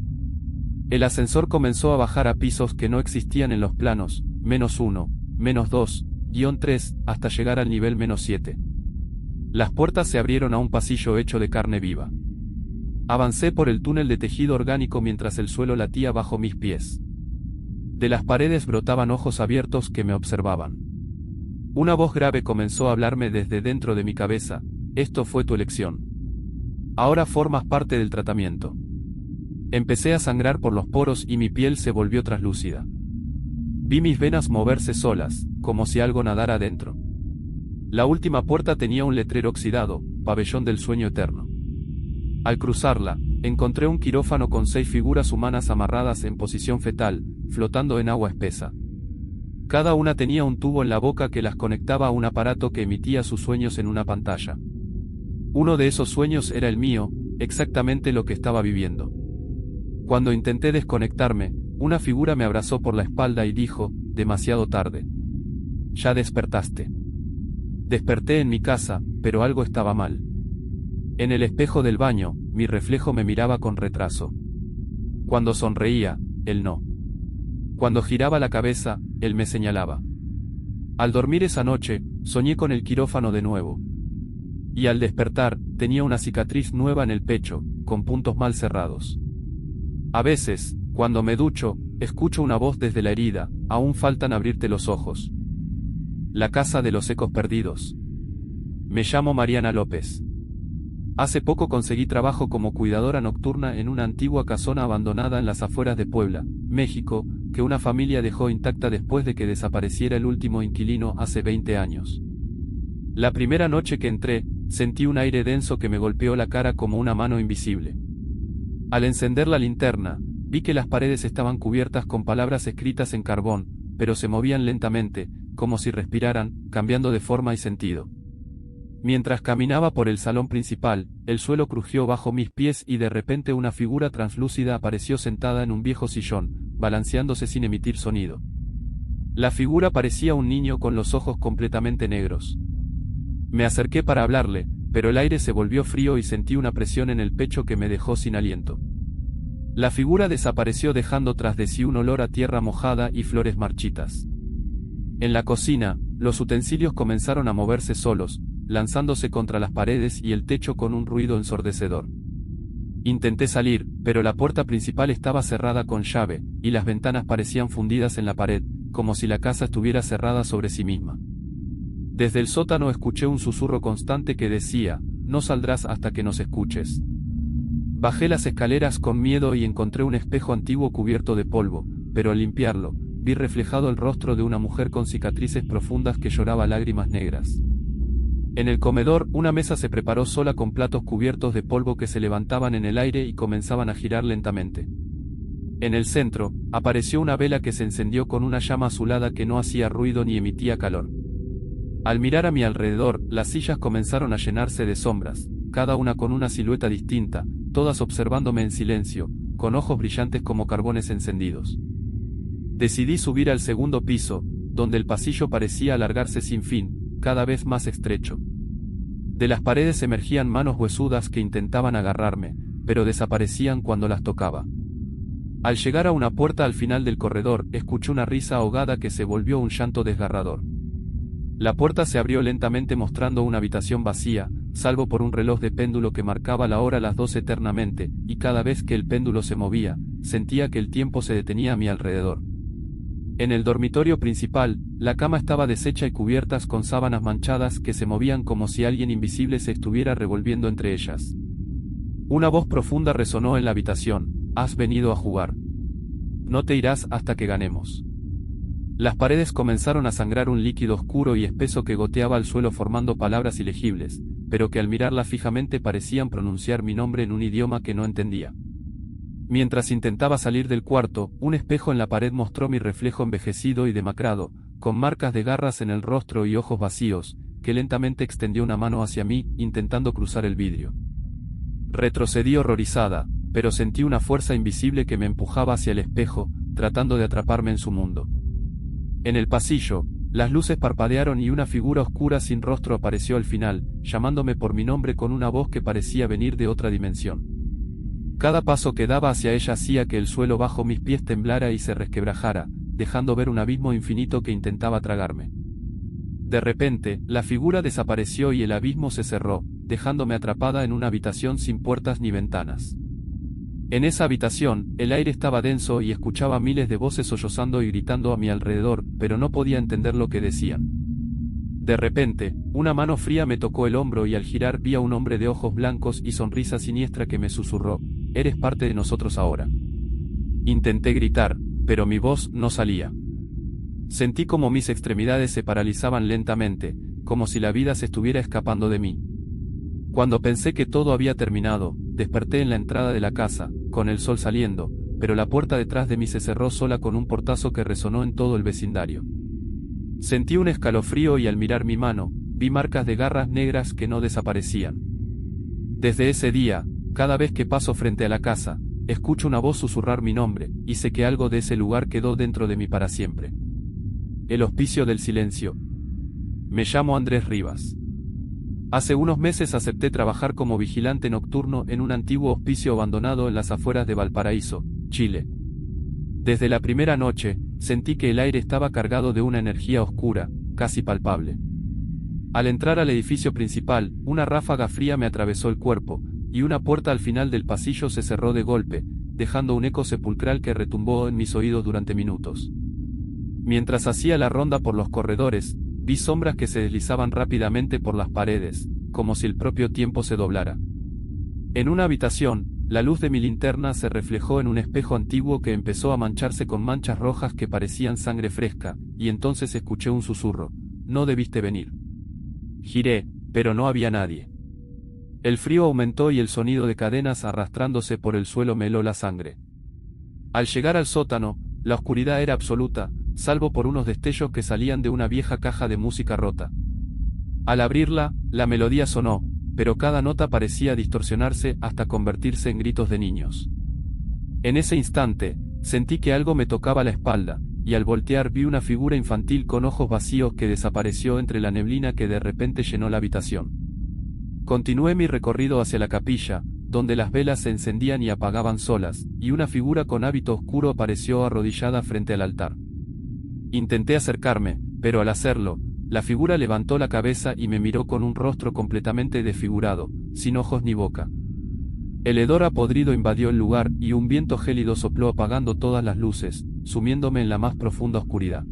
El ascensor comenzó a bajar a pisos que no existían en los planos, -1, -2, -3, hasta llegar al nivel -7. Las puertas se abrieron a un pasillo hecho de carne viva. Avancé por el túnel de tejido orgánico mientras el suelo latía bajo mis pies. De las paredes brotaban ojos abiertos que me observaban. Una voz grave comenzó a hablarme desde dentro de mi cabeza: esto fue tu elección. Ahora formas parte del tratamiento. Empecé a sangrar por los poros y mi piel se volvió traslúcida. Vi mis venas moverse solas, como si algo nadara adentro. La última puerta tenía un letrero oxidado: pabellón del sueño eterno. Al cruzarla, encontré un quirófano con 6 figuras humanas amarradas en posición fetal, flotando en agua espesa. Cada una tenía un tubo en la boca que las conectaba a un aparato que emitía sus sueños en una pantalla. Uno de esos sueños era el mío, exactamente lo que estaba viviendo. Cuando intenté desconectarme, una figura me abrazó por la espalda y dijo: demasiado tarde. Ya despertaste. Desperté en mi casa, pero algo estaba mal. En el espejo del baño, mi reflejo me miraba con retraso. Cuando sonreía, él no. Cuando giraba la cabeza, él me señalaba. Al dormir esa noche, soñé con el quirófano de nuevo. Y al despertar, tenía una cicatriz nueva en el pecho, con puntos mal cerrados. A veces, cuando me ducho, escucho una voz desde la herida, aún faltan abrirte los ojos. La casa de los ecos perdidos. Me llamo Mariana López. Hace poco conseguí trabajo como cuidadora nocturna en una antigua casona abandonada en las afueras de Puebla, México, que una familia dejó intacta después de que desapareciera el último inquilino hace 20 años. La primera noche que entré, sentí un aire denso que me golpeó la cara como una mano invisible. Al encender la linterna, vi que las paredes estaban cubiertas con palabras escritas en carbón, pero se movían lentamente, como si respiraran, cambiando de forma y sentido. Mientras caminaba por el salón principal, el suelo crujió bajo mis pies y de repente una figura translúcida apareció sentada en un viejo sillón, balanceándose sin emitir sonido. La figura parecía un niño con los ojos completamente negros. Me acerqué para hablarle, pero el aire se volvió frío y sentí una presión en el pecho que me dejó sin aliento. La figura desapareció dejando tras de sí un olor a tierra mojada y flores marchitas. En la cocina, los utensilios comenzaron a moverse solos, lanzándose contra las paredes y el techo con un ruido ensordecedor. Intenté salir, pero la puerta principal estaba cerrada con llave, y las ventanas parecían fundidas en la pared, como si la casa estuviera cerrada sobre sí misma. Desde el sótano escuché un susurro constante que decía, «No saldrás hasta que nos escuches». Bajé las escaleras con miedo y encontré un espejo antiguo cubierto de polvo, pero al limpiarlo, vi reflejado el rostro de una mujer con cicatrices profundas que lloraba lágrimas negras. En el comedor, una mesa se preparó sola con platos cubiertos de polvo que se levantaban en el aire y comenzaban a girar lentamente. En el centro, apareció una vela que se encendió con una llama azulada que no hacía ruido ni emitía calor. Al mirar a mi alrededor, las sillas comenzaron a llenarse de sombras, cada una con una silueta distinta, todas observándome en silencio, con ojos brillantes como carbones encendidos. Decidí subir al segundo piso, donde el pasillo parecía alargarse sin fin, cada vez más estrecho. De las paredes emergían manos huesudas que intentaban agarrarme, pero desaparecían cuando las tocaba. Al llegar a una puerta al final del corredor, escuché una risa ahogada que se volvió un llanto desgarrador. La puerta se abrió lentamente mostrando una habitación vacía, salvo por un reloj de péndulo que marcaba la hora las 12 eternamente, y cada vez que el péndulo se movía, sentía que el tiempo se detenía a mi alrededor. En el dormitorio principal, la cama estaba deshecha y cubiertas con sábanas manchadas que se movían como si alguien invisible se estuviera revolviendo entre ellas. Una voz profunda resonó en la habitación, «Has venido a jugar. No te irás hasta que ganemos». Las paredes comenzaron a sangrar un líquido oscuro y espeso que goteaba al suelo formando palabras ilegibles, pero que al mirarla fijamente parecían pronunciar mi nombre en un idioma que no entendía. Mientras intentaba salir del cuarto, un espejo en la pared mostró mi reflejo envejecido y demacrado, con marcas de garras en el rostro y ojos vacíos, que lentamente extendió una mano hacia mí, intentando cruzar el vidrio. Retrocedí horrorizada, pero sentí una fuerza invisible que me empujaba hacia el espejo, tratando de atraparme en su mundo. En el pasillo, las luces parpadearon y una figura oscura sin rostro apareció al final, llamándome por mi nombre con una voz que parecía venir de otra dimensión. Cada paso que daba hacia ella hacía que el suelo bajo mis pies temblara y se resquebrajara, dejando ver un abismo infinito que intentaba tragarme. De repente, la figura desapareció y el abismo se cerró, dejándome atrapada en una habitación sin puertas ni ventanas. En esa habitación, el aire estaba denso y escuchaba miles de voces sollozando y gritando a mi alrededor, pero no podía entender lo que decían. De repente, una mano fría me tocó el hombro y al girar vi a un hombre de ojos blancos y sonrisa siniestra que me susurró, «Eres parte de nosotros ahora». Intenté gritar, pero mi voz no salía. Sentí como mis extremidades se paralizaban lentamente, como si la vida se estuviera escapando de mí. Cuando pensé que todo había terminado, desperté en la entrada de la casa, con el sol saliendo, pero la puerta detrás de mí se cerró sola con un portazo que resonó en todo el vecindario. Sentí un escalofrío y al mirar mi mano, vi marcas de garras negras que no desaparecían. Desde ese día, cada vez que paso frente a la casa, escucho una voz susurrar mi nombre, y sé que algo de ese lugar quedó dentro de mí para siempre. El hospicio del silencio. Me llamo Andrés Rivas. Hace unos meses acepté trabajar como vigilante nocturno en un antiguo hospicio abandonado en las afueras de Valparaíso, Chile. Desde la primera noche, sentí que el aire estaba cargado de una energía oscura, casi palpable. Al entrar al edificio principal, una ráfaga fría me atravesó el cuerpo, y una puerta al final del pasillo se cerró de golpe, dejando un eco sepulcral que retumbó en mis oídos durante minutos. Mientras hacía la ronda por los corredores, vi sombras que se deslizaban rápidamente por las paredes, como si el propio tiempo se doblara. En una habitación, la luz de mi linterna se reflejó en un espejo antiguo que empezó a mancharse con manchas rojas que parecían sangre fresca, y entonces escuché un susurro: «No debiste venir». Giré, pero no había nadie. El frío aumentó y el sonido de cadenas arrastrándose por el suelo me heló la sangre. Al llegar al sótano, la oscuridad era absoluta, salvo por unos destellos que salían de una vieja caja de música rota. Al abrirla, la melodía sonó, pero cada nota parecía distorsionarse hasta convertirse en gritos de niños. En ese instante, sentí que algo me tocaba la espalda, y al voltear vi una figura infantil con ojos vacíos que desapareció entre la neblina que de repente llenó la habitación. Continué mi recorrido hacia la capilla, donde las velas se encendían y apagaban solas, y una figura con hábito oscuro apareció arrodillada frente al altar. Intenté acercarme, pero al hacerlo, la figura levantó la cabeza y me miró con un rostro completamente desfigurado, sin ojos ni boca. El hedor a podrido invadió el lugar y un viento gélido sopló apagando todas las luces, sumiéndome en la más profunda oscuridad.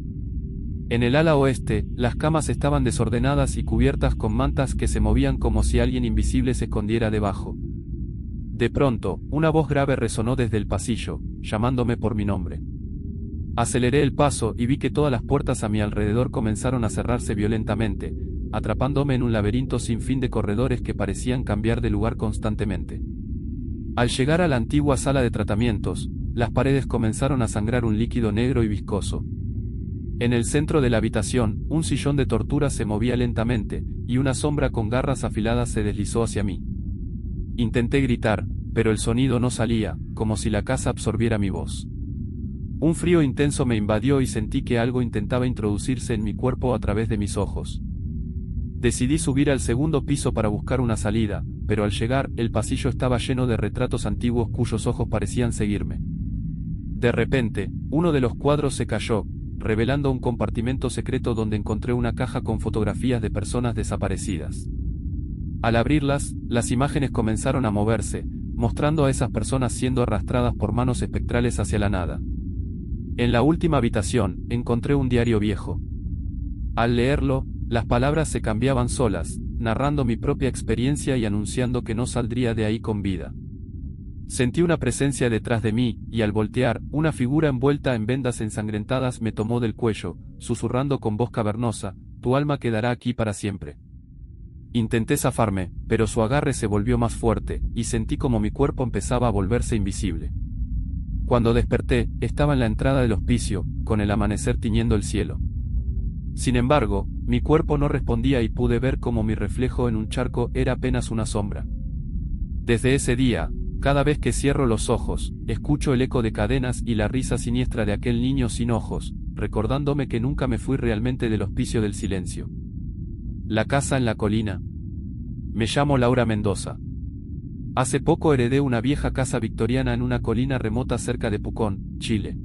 En el ala oeste, las camas estaban desordenadas y cubiertas con mantas que se movían como si alguien invisible se escondiera debajo. De pronto, una voz grave resonó desde el pasillo, llamándome por mi nombre. Aceleré el paso y vi que todas las puertas a mi alrededor comenzaron a cerrarse violentamente, atrapándome en un laberinto sin fin de corredores que parecían cambiar de lugar constantemente. Al llegar a la antigua sala de tratamientos, las paredes comenzaron a sangrar un líquido negro y viscoso. En el centro de la habitación, un sillón de tortura se movía lentamente, y una sombra con garras afiladas se deslizó hacia mí. Intenté gritar, pero el sonido no salía, como si la casa absorbiera mi voz. Un frío intenso me invadió y sentí que algo intentaba introducirse en mi cuerpo a través de mis ojos. Decidí subir al segundo piso para buscar una salida, pero al llegar, el pasillo estaba lleno de retratos antiguos cuyos ojos parecían seguirme. De repente, uno de los cuadros se cayó, revelando un compartimento secreto donde encontré una caja con fotografías de personas desaparecidas. Al abrirlas, las imágenes comenzaron a moverse, mostrando a esas personas siendo arrastradas por manos espectrales hacia la nada. En la última habitación, encontré un diario viejo. Al leerlo, las palabras se cambiaban solas, narrando mi propia experiencia y anunciando que no saldría de ahí con vida. Sentí una presencia detrás de mí, y al voltear, una figura envuelta en vendas ensangrentadas me tomó del cuello, susurrando con voz cavernosa: «Tu alma quedará aquí para siempre». Intenté zafarme, pero su agarre se volvió más fuerte, y sentí como mi cuerpo empezaba a volverse invisible. Cuando desperté, estaba en la entrada del hospicio, con el amanecer tiñendo el cielo. Sin embargo, mi cuerpo no respondía y pude ver cómo mi reflejo en un charco era apenas una sombra. Desde ese día, cada vez que cierro los ojos, escucho el eco de cadenas y la risa siniestra de aquel niño sin ojos, recordándome que nunca me fui realmente del hospicio del silencio. La casa en la colina. Me llamo Laura Mendoza. Hace poco heredé una vieja casa victoriana en una colina remota cerca de Pucón, Chile.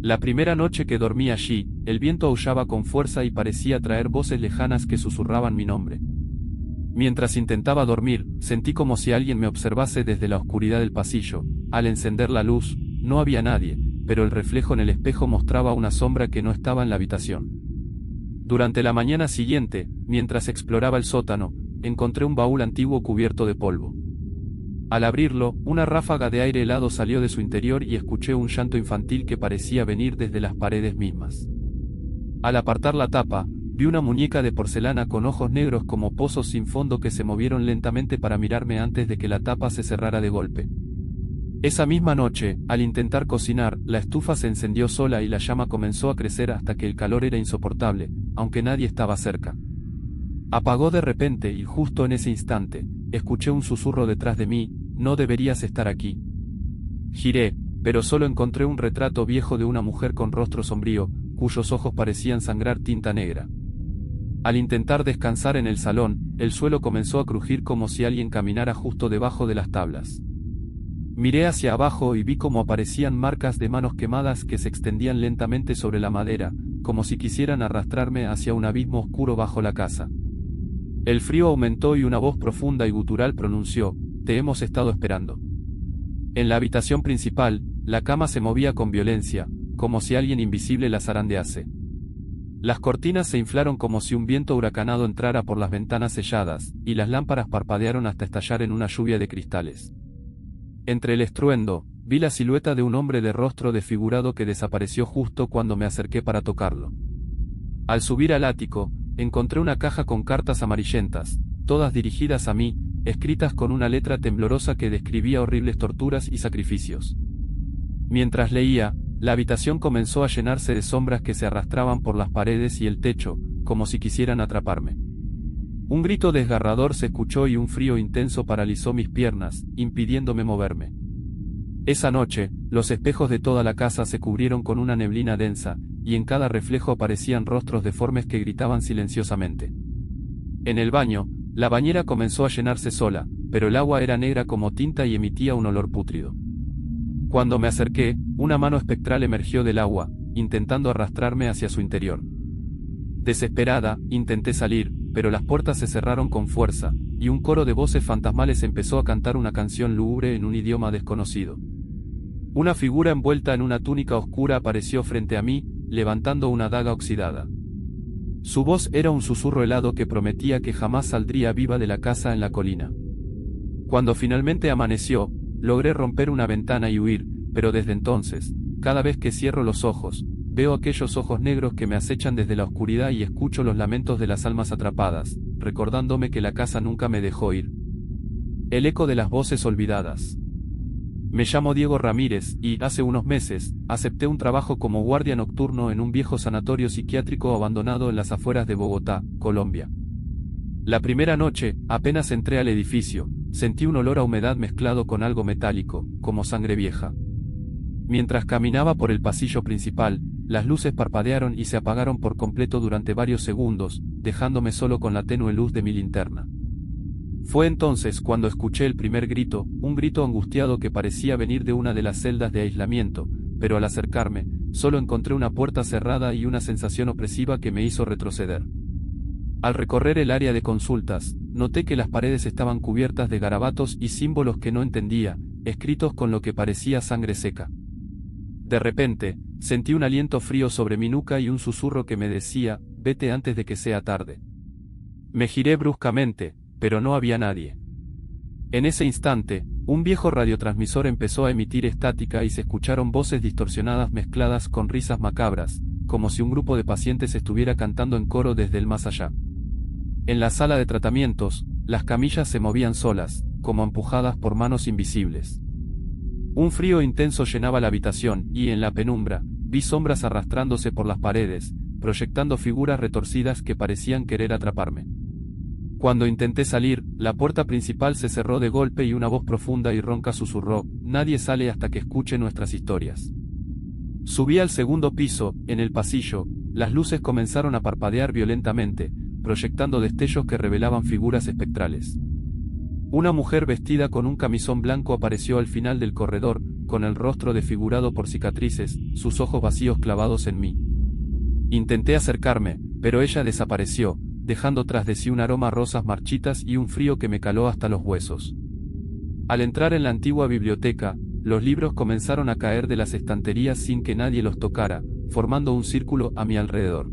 La primera noche que dormí allí, el viento aullaba con fuerza y parecía traer voces lejanas que susurraban mi nombre. Mientras intentaba dormir, sentí como si alguien me observase desde la oscuridad del pasillo. Al encender la luz, no había nadie, pero el reflejo en el espejo mostraba una sombra que no estaba en la habitación. Durante la mañana siguiente, mientras exploraba el sótano, encontré un baúl antiguo cubierto de polvo. Al abrirlo, una ráfaga de aire helado salió de su interior y escuché un llanto infantil que parecía venir desde las paredes mismas. Al apartar la tapa, vi una muñeca de porcelana con ojos negros como pozos sin fondo que se movieron lentamente para mirarme antes de que la tapa se cerrara de golpe. Esa misma noche, al intentar cocinar, la estufa se encendió sola y la llama comenzó a crecer hasta que el calor era insoportable, aunque nadie estaba cerca. Apagó de repente y justo en ese instante, escuché un susurro detrás de mí: «No deberías estar aquí». Giré, pero solo encontré un retrato viejo de una mujer con rostro sombrío, cuyos ojos parecían sangrar tinta negra. Al intentar descansar en el salón, el suelo comenzó a crujir como si alguien caminara justo debajo de las tablas. Miré hacia abajo y vi cómo aparecían marcas de manos quemadas que se extendían lentamente sobre la madera, como si quisieran arrastrarme hacia un abismo oscuro bajo la casa. El frío aumentó y una voz profunda y gutural pronunció: «Te hemos estado esperando». En la habitación principal, la cama se movía con violencia, como si alguien invisible la zarandease. Las cortinas se inflaron como si un viento huracanado entrara por las ventanas selladas, y las lámparas parpadearon hasta estallar en una lluvia de cristales. Entre el estruendo, vi la silueta de un hombre de rostro desfigurado que desapareció justo cuando me acerqué para tocarlo. Al subir al ático, encontré una caja con cartas amarillentas, todas dirigidas a mí, escritas con una letra temblorosa que describía horribles torturas y sacrificios. Mientras leía, la habitación comenzó a llenarse de sombras que se arrastraban por las paredes y el techo, como si quisieran atraparme. Un grito desgarrador se escuchó y un frío intenso paralizó mis piernas, impidiéndome moverme. Esa noche, los espejos de toda la casa se cubrieron con una neblina densa, y en cada reflejo aparecían rostros deformes que gritaban silenciosamente. En el baño, la bañera comenzó a llenarse sola, pero el agua era negra como tinta y emitía un olor pútrido. Cuando me acerqué, una mano espectral emergió del agua, intentando arrastrarme hacia su interior. Desesperada, intenté salir, pero las puertas se cerraron con fuerza, y un coro de voces fantasmales empezó a cantar una canción lúgubre en un idioma desconocido. Una figura envuelta en una túnica oscura apareció frente a mí, levantando una daga oxidada. Su voz era un susurro helado que prometía que jamás saldría viva de la casa en la colina. Cuando finalmente amaneció, logré romper una ventana y huir, pero desde entonces, cada vez que cierro los ojos, veo aquellos ojos negros que me acechan desde la oscuridad y escucho los lamentos de las almas atrapadas, recordándome que la casa nunca me dejó ir. El eco de las voces olvidadas. Me llamo Diego Ramírez y, hace unos meses, acepté un trabajo como guardia nocturno en un viejo sanatorio psiquiátrico abandonado en las afueras de Bogotá, Colombia. La primera noche, apenas entré al edificio, sentí un olor a humedad mezclado con algo metálico, como sangre vieja. Mientras caminaba por el pasillo principal, las luces parpadearon y se apagaron por completo durante varios segundos, dejándome solo con la tenue luz de mi linterna. Fue entonces cuando escuché el primer grito, un grito angustiado que parecía venir de una de las celdas de aislamiento, pero al acercarme, solo encontré una puerta cerrada y una sensación opresiva que me hizo retroceder. Al recorrer el área de consultas, noté que las paredes estaban cubiertas de garabatos y símbolos que no entendía, escritos con lo que parecía sangre seca. De repente, sentí un aliento frío sobre mi nuca y un susurro que me decía: «Vete antes de que sea tarde». Me giré bruscamente, pero no había nadie. En ese instante, un viejo radiotransmisor empezó a emitir estática y se escucharon voces distorsionadas mezcladas con risas macabras, como si un grupo de pacientes estuviera cantando en coro desde el más allá. En la sala de tratamientos, las camillas se movían solas, como empujadas por manos invisibles. Un frío intenso llenaba la habitación, y en la penumbra, vi sombras arrastrándose por las paredes, proyectando figuras retorcidas que parecían querer atraparme. Cuando intenté salir, la puerta principal se cerró de golpe y una voz profunda y ronca susurró: «Nadie sale hasta que escuche nuestras historias». Subí al segundo piso. En el pasillo, las luces comenzaron a parpadear violentamente, proyectando destellos que revelaban figuras espectrales. Una mujer vestida con un camisón blanco apareció al final del corredor, con el rostro desfigurado por cicatrices, sus ojos vacíos clavados en mí. Intenté acercarme, pero ella desapareció, dejando tras de sí un aroma a rosas marchitas y un frío que me caló hasta los huesos. Al entrar en la antigua biblioteca, los libros comenzaron a caer de las estanterías sin que nadie los tocara, formando un círculo a mi alrededor.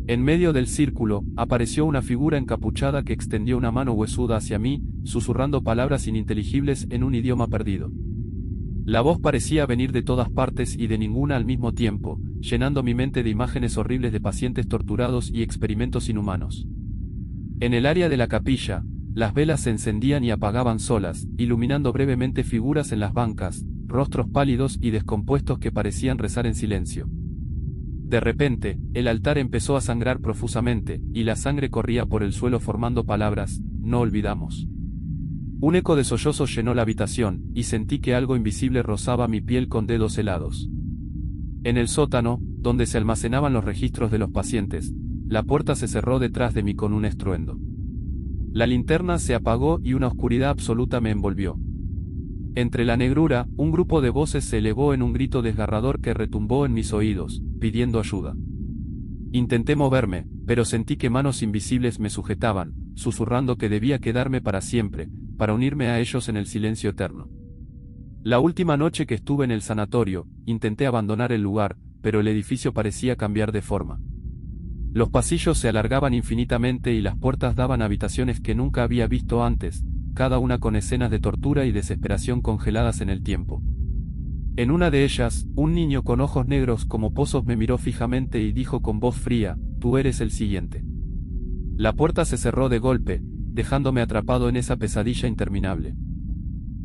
En medio del círculo, apareció una figura encapuchada que extendió una mano huesuda hacia mí, susurrando palabras ininteligibles en un idioma perdido. La voz parecía venir de todas partes y de ninguna al mismo tiempo, llenando mi mente de imágenes horribles de pacientes torturados y experimentos inhumanos. En el área de la capilla, las velas se encendían y apagaban solas, iluminando brevemente figuras en las bancas, rostros pálidos y descompuestos que parecían rezar en silencio. De repente, el altar empezó a sangrar profusamente, y la sangre corría por el suelo formando palabras: «No olvidamos». Un eco de sollozos llenó la habitación, y sentí que algo invisible rozaba mi piel con dedos helados. En el sótano, donde se almacenaban los registros de los pacientes, la puerta se cerró detrás de mí con un estruendo. La linterna se apagó y una oscuridad absoluta me envolvió. Entre la negrura, un grupo de voces se elevó en un grito desgarrador que retumbó en mis oídos, pidiendo ayuda. Intenté moverme, pero sentí que manos invisibles me sujetaban, susurrando que debía quedarme para siempre, para unirme a ellos en el silencio eterno. La última noche que estuve en el sanatorio, intenté abandonar el lugar, pero el edificio parecía cambiar de forma. Los pasillos se alargaban infinitamente y las puertas daban a habitaciones que nunca había visto antes, cada una con escenas de tortura y desesperación congeladas en el tiempo. En una de ellas, un niño con ojos negros como pozos me miró fijamente y dijo con voz fría: «Tú eres el siguiente». La puerta se cerró de golpe, dejándome atrapado en esa pesadilla interminable.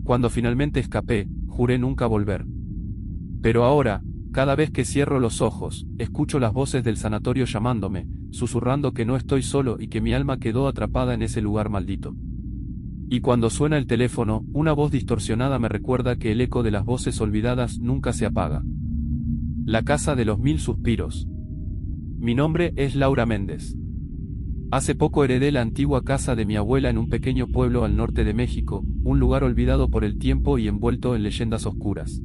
Cuando finalmente escapé, juré nunca volver. Pero ahora, cada vez que cierro los ojos, escucho las voces del sanatorio llamándome, susurrando que no estoy solo y que mi alma quedó atrapada en ese lugar maldito. Y cuando suena el teléfono, una voz distorsionada me recuerda que el eco de las voces olvidadas nunca se apaga. La casa de los 1000 suspiros. Mi nombre es Laura Méndez. Hace poco heredé la antigua casa de mi abuela en un pequeño pueblo al norte de México, un lugar olvidado por el tiempo y envuelto en leyendas oscuras.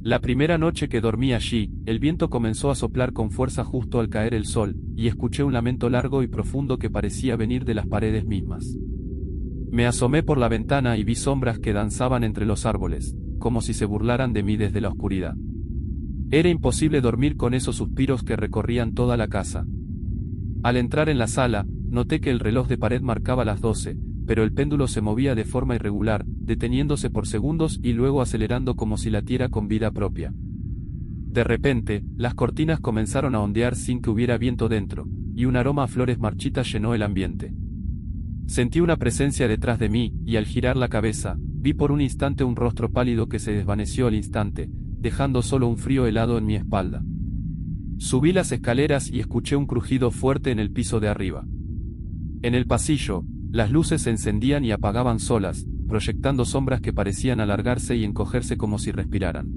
La primera noche que dormí allí, el viento comenzó a soplar con fuerza justo al caer el sol, y escuché un lamento largo y profundo que parecía venir de las paredes mismas. Me asomé por la ventana y vi sombras que danzaban entre los árboles, como si se burlaran de mí desde la oscuridad. Era imposible dormir con esos suspiros que recorrían toda la casa. Al entrar en la sala, noté que el reloj de pared marcaba las 12, pero el péndulo se movía de forma irregular, deteniéndose por segundos y luego acelerando como si latiera con vida propia. De repente, las cortinas comenzaron a ondear sin que hubiera viento dentro, y un aroma a flores marchitas llenó el ambiente. Sentí una presencia detrás de mí, y al girar la cabeza, vi por un instante un rostro pálido que se desvaneció al instante, dejando solo un frío helado en mi espalda. Subí las escaleras y escuché un crujido fuerte en el piso de arriba. En el pasillo, las luces se encendían y apagaban solas, proyectando sombras que parecían alargarse y encogerse como si respiraran.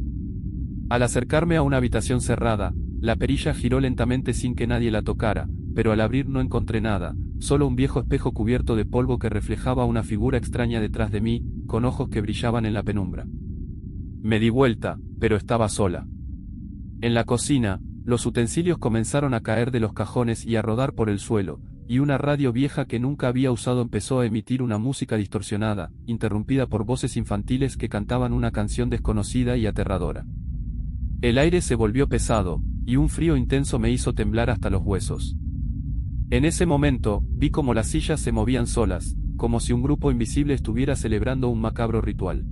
Al acercarme a una habitación cerrada, la perilla giró lentamente sin que nadie la tocara, pero al abrir no encontré nada, solo un viejo espejo cubierto de polvo que reflejaba una figura extraña detrás de mí, con ojos que brillaban en la penumbra. Me di vuelta, pero estaba sola. En la cocina, los utensilios comenzaron a caer de los cajones y a rodar por el suelo, y una radio vieja que nunca había usado empezó a emitir una música distorsionada, interrumpida por voces infantiles que cantaban una canción desconocida y aterradora. El aire se volvió pesado, y un frío intenso me hizo temblar hasta los huesos. En ese momento, vi como las sillas se movían solas, como si un grupo invisible estuviera celebrando un macabro ritual.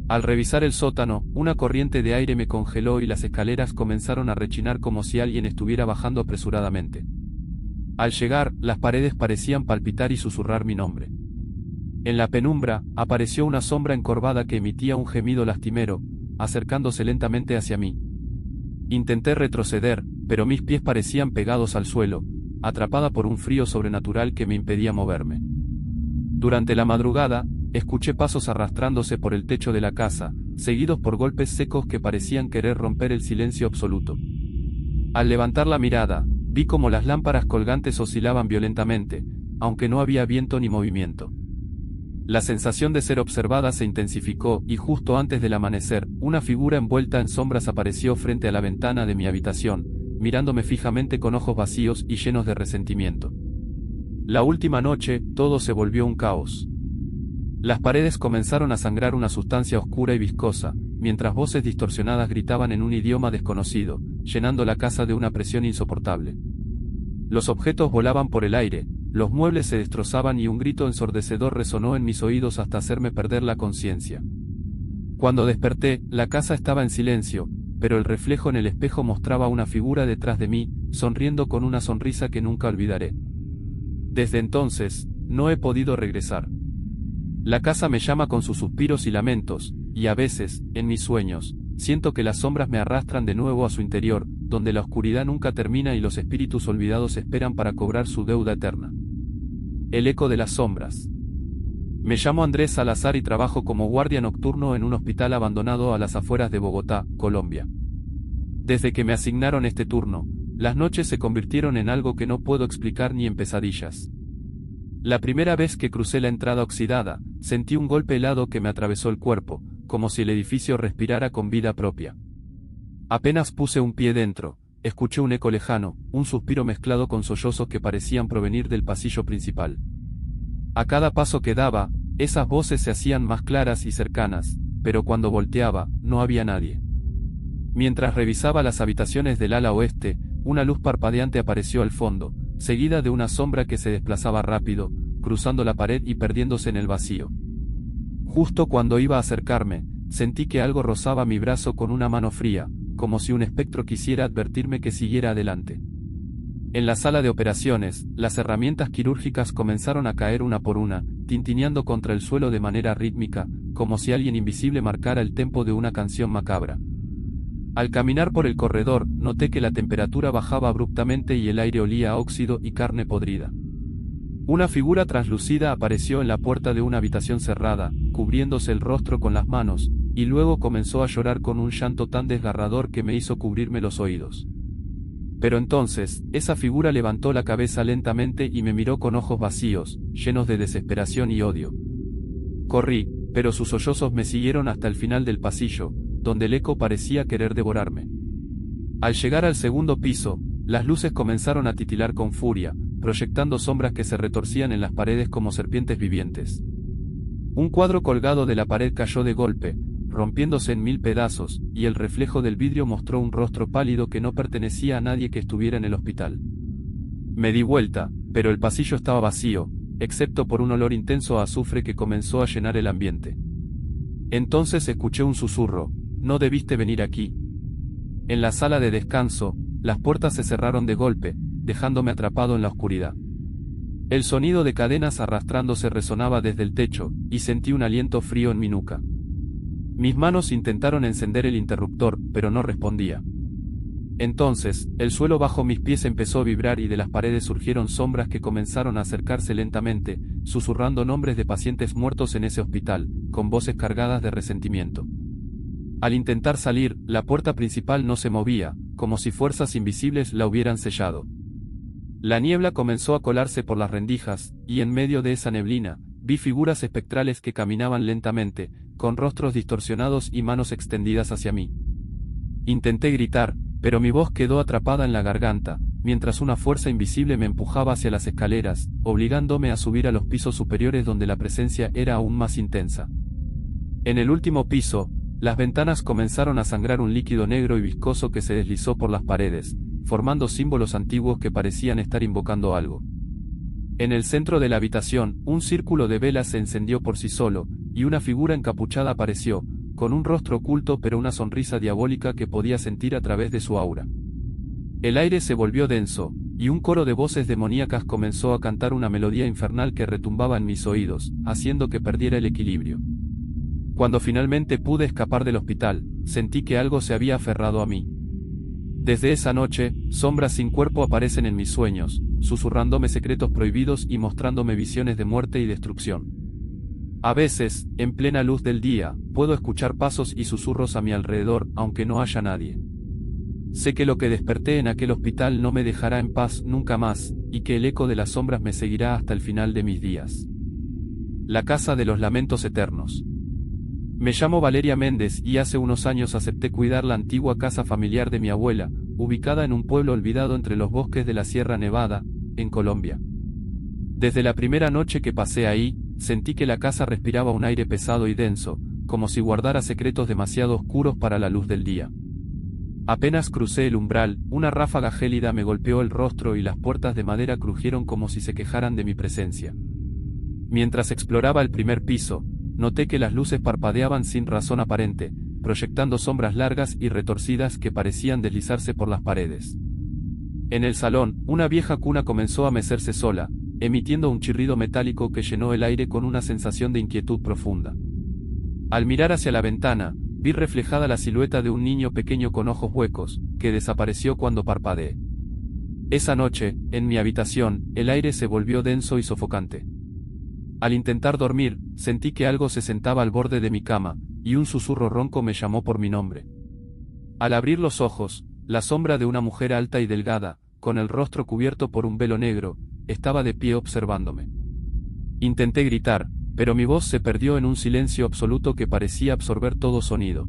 Al revisar el sótano, una corriente de aire me congeló y las escaleras comenzaron a rechinar como si alguien estuviera bajando apresuradamente. Al llegar, las paredes parecían palpitar y susurrar mi nombre. En la penumbra, apareció una sombra encorvada que emitía un gemido lastimero, acercándose lentamente hacia mí. Intenté retroceder, pero mis pies parecían pegados al suelo, atrapada por un frío sobrenatural que me impedía moverme. Durante la madrugada, escuché pasos arrastrándose por el techo de la casa, seguidos por golpes secos que parecían querer romper el silencio absoluto. Al levantar la mirada, vi como las lámparas colgantes oscilaban violentamente, aunque no había viento ni movimiento. La sensación de ser observada se intensificó y justo antes del amanecer, una figura envuelta en sombras apareció frente a la ventana de mi habitación, mirándome fijamente con ojos vacíos y llenos de resentimiento. La última noche, todo se volvió un caos. Las paredes comenzaron a sangrar una sustancia oscura y viscosa, mientras voces distorsionadas gritaban en un idioma desconocido, llenando la casa de una presión insoportable. Los objetos volaban por el aire, los muebles se destrozaban y un grito ensordecedor resonó en mis oídos hasta hacerme perder la conciencia. Cuando desperté, la casa estaba en silencio, pero el reflejo en el espejo mostraba una figura detrás de mí, sonriendo con una sonrisa que nunca olvidaré. Desde entonces, no he podido regresar. La casa me llama con sus suspiros y lamentos, y a veces, en mis sueños, siento que las sombras me arrastran de nuevo a su interior, donde la oscuridad nunca termina y los espíritus olvidados esperan para cobrar su deuda eterna. El eco de las sombras. Me llamo Andrés Salazar y trabajo como guardia nocturno en un hospital abandonado a las afueras de Bogotá, Colombia. Desde que me asignaron este turno, las noches se convirtieron en algo que no puedo explicar ni en pesadillas. La primera vez que crucé la entrada oxidada, sentí un golpe helado que me atravesó el cuerpo, como si el edificio respirara con vida propia. Apenas puse un pie dentro, escuché un eco lejano, un suspiro mezclado con sollozos que parecían provenir del pasillo principal. A cada paso que daba, esas voces se hacían más claras y cercanas, pero cuando volteaba, no había nadie. Mientras revisaba las habitaciones del ala oeste, una luz parpadeante apareció al fondo, seguida de una sombra que se desplazaba rápido, cruzando la pared y perdiéndose en el vacío. Justo cuando iba a acercarme, sentí que algo rozaba mi brazo con una mano fría, como si un espectro quisiera advertirme que siguiera adelante. En la sala de operaciones, las herramientas quirúrgicas comenzaron a caer una por una, tintineando contra el suelo de manera rítmica, como si alguien invisible marcara el tempo de una canción macabra. Al caminar por el corredor, noté que la temperatura bajaba abruptamente y el aire olía a óxido y carne podrida. Una figura translúcida apareció en la puerta de una habitación cerrada, cubriéndose el rostro con las manos, y luego comenzó a llorar con un llanto tan desgarrador que me hizo cubrirme los oídos. Pero entonces, esa figura levantó la cabeza lentamente y me miró con ojos vacíos, llenos de desesperación y odio. Corrí, pero sus sollozos me siguieron hasta el final del pasillo, donde el eco parecía querer devorarme. Al llegar al segundo piso, las luces comenzaron a titilar con furia, proyectando sombras que se retorcían en las paredes como serpientes vivientes. Un cuadro colgado de la pared cayó de golpe, rompiéndose en 1000 pedazos, y el reflejo del vidrio mostró un rostro pálido que no pertenecía a nadie que estuviera en el hospital. Me di vuelta, pero el pasillo estaba vacío, excepto por un olor intenso a azufre que comenzó a llenar el ambiente. Entonces escuché un susurro: «No debiste venir aquí». En la sala de descanso, las puertas se cerraron de golpe, dejándome atrapado en la oscuridad. El sonido de cadenas arrastrándose resonaba desde el techo, y sentí un aliento frío en mi nuca. Mis manos intentaron encender el interruptor, pero no respondía. Entonces, el suelo bajo mis pies empezó a vibrar y de las paredes surgieron sombras que comenzaron a acercarse lentamente, susurrando nombres de pacientes muertos en ese hospital, con voces cargadas de resentimiento. Al intentar salir, la puerta principal no se movía, como si fuerzas invisibles la hubieran sellado. La niebla comenzó a colarse por las rendijas, y en medio de esa neblina, vi figuras espectrales que caminaban lentamente, con rostros distorsionados y manos extendidas hacia mí. Intenté gritar, pero mi voz quedó atrapada en la garganta, mientras una fuerza invisible me empujaba hacia las escaleras, obligándome a subir a los pisos superiores donde la presencia era aún más intensa. En el último piso, las ventanas comenzaron a sangrar un líquido negro y viscoso que se deslizó por las paredes, formando símbolos antiguos que parecían estar invocando algo. En el centro de la habitación, un círculo de velas se encendió por sí solo, y una figura encapuchada apareció, con un rostro oculto pero una sonrisa diabólica que podía sentir a través de su aura. El aire se volvió denso, y un coro de voces demoníacas comenzó a cantar una melodía infernal que retumbaba en mis oídos, haciendo que perdiera el equilibrio. Cuando finalmente pude escapar del hospital, sentí que algo se había aferrado a mí. Desde esa noche, sombras sin cuerpo aparecen en mis sueños, susurrándome secretos prohibidos y mostrándome visiones de muerte y destrucción. A veces, en plena luz del día, puedo escuchar pasos y susurros a mi alrededor, aunque no haya nadie. Sé que lo que desperté en aquel hospital no me dejará en paz nunca más, y que el eco de las sombras me seguirá hasta el final de mis días. La Casa de los Lamentos Eternos. Me llamo Valeria Méndez y hace unos años acepté cuidar la antigua casa familiar de mi abuela, ubicada en un pueblo olvidado entre los bosques de la Sierra Nevada, en Colombia. Desde la primera noche que pasé ahí, sentí que la casa respiraba un aire pesado y denso, como si guardara secretos demasiado oscuros para la luz del día. Apenas crucé el umbral, una ráfaga gélida me golpeó el rostro y las puertas de madera crujieron como si se quejaran de mi presencia. Mientras exploraba el primer piso, noté que las luces parpadeaban sin razón aparente, proyectando sombras largas y retorcidas que parecían deslizarse por las paredes. En el salón, una vieja cuna comenzó a mecerse sola, emitiendo un chirrido metálico que llenó el aire con una sensación de inquietud profunda. Al mirar hacia la ventana, vi reflejada la silueta de un niño pequeño con ojos huecos, que desapareció cuando parpadeé. Esa noche, en mi habitación, el aire se volvió denso y sofocante. Al intentar dormir, sentí que algo se sentaba al borde de mi cama, y un susurro ronco me llamó por mi nombre. Al abrir los ojos, la sombra de una mujer alta y delgada, con el rostro cubierto por un velo negro, estaba de pie observándome. Intenté gritar, pero mi voz se perdió en un silencio absoluto que parecía absorber todo sonido.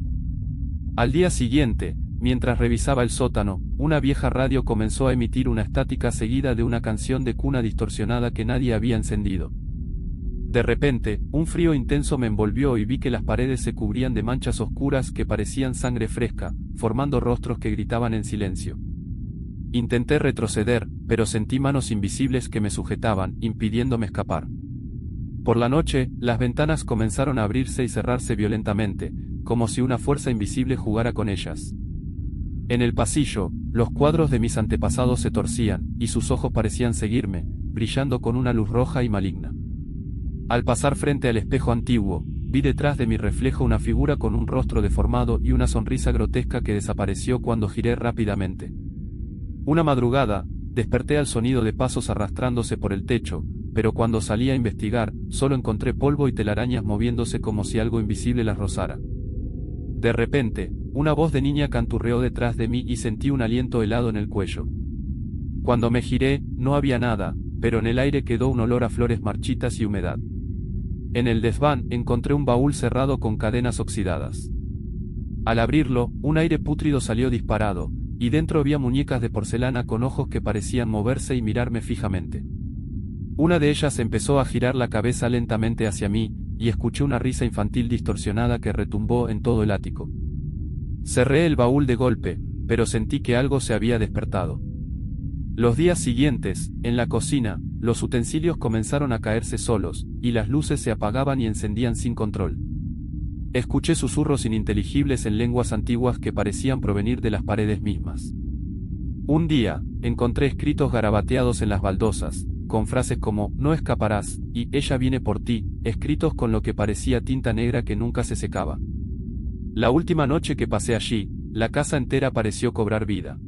Al día siguiente, mientras revisaba el sótano, una vieja radio comenzó a emitir una estática seguida de una canción de cuna distorsionada que nadie había encendido. De repente, un frío intenso me envolvió y vi que las paredes se cubrían de manchas oscuras que parecían sangre fresca, formando rostros que gritaban en silencio. Intenté retroceder, pero sentí manos invisibles que me sujetaban, impidiéndome escapar. Por la noche, las ventanas comenzaron a abrirse y cerrarse violentamente, como si una fuerza invisible jugara con ellas. En el pasillo, los cuadros de mis antepasados se torcían, y sus ojos parecían seguirme, brillando con una luz roja y maligna. Al pasar frente al espejo antiguo, vi detrás de mi reflejo una figura con un rostro deformado y una sonrisa grotesca que desapareció cuando giré rápidamente. Una madrugada, desperté al sonido de pasos arrastrándose por el techo, pero cuando salí a investigar, solo encontré polvo y telarañas moviéndose como si algo invisible las rozara. De repente, una voz de niña canturreó detrás de mí y sentí un aliento helado en el cuello. Cuando me giré, no había nada, pero en el aire quedó un olor a flores marchitas y humedad. En el desván encontré un baúl cerrado con cadenas oxidadas. Al abrirlo, un aire pútrido salió disparado, y dentro había muñecas de porcelana con ojos que parecían moverse y mirarme fijamente. Una de ellas empezó a girar la cabeza lentamente hacia mí, y escuché una risa infantil distorsionada que retumbó en todo el ático. Cerré el baúl de golpe, pero sentí que algo se había despertado. Los días siguientes, en la cocina, los utensilios comenzaron a caerse solos, y las luces se apagaban y encendían sin control. Escuché susurros ininteligibles en lenguas antiguas que parecían provenir de las paredes mismas. Un día, encontré escritos garabateados en las baldosas, con frases como «No escaparás» y «Ella viene por ti», escritos con lo que parecía tinta negra que nunca se secaba. La última noche que pasé allí, la casa entera pareció cobrar vida.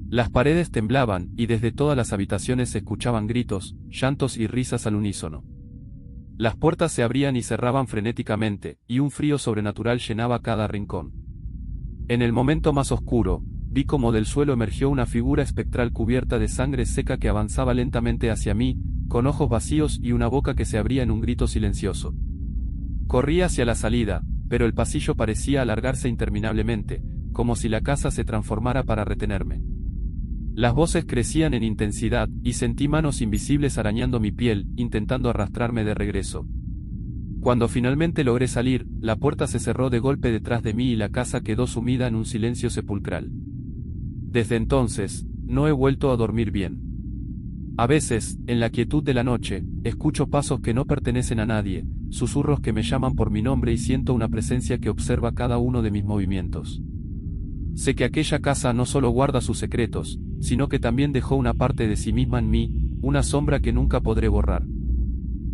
Las paredes temblaban, y desde todas las habitaciones se escuchaban gritos, llantos y risas al unísono. Las puertas se abrían y cerraban frenéticamente, y un frío sobrenatural llenaba cada rincón. En el momento más oscuro, vi como del suelo emergió una figura espectral cubierta de sangre seca que avanzaba lentamente hacia mí, con ojos vacíos y una boca que se abría en un grito silencioso. Corrí hacia la salida, pero el pasillo parecía alargarse interminablemente, como si la casa se transformara para retenerme. Las voces crecían en intensidad, y sentí manos invisibles arañando mi piel, intentando arrastrarme de regreso. Cuando finalmente logré salir, la puerta se cerró de golpe detrás de mí y la casa quedó sumida en un silencio sepulcral. Desde entonces, no he vuelto a dormir bien. A veces, en la quietud de la noche, escucho pasos que no pertenecen a nadie, susurros que me llaman por mi nombre y siento una presencia que observa cada uno de mis movimientos. Sé que aquella casa no solo guarda sus secretos, sino que también dejó una parte de sí misma en mí, una sombra que nunca podré borrar.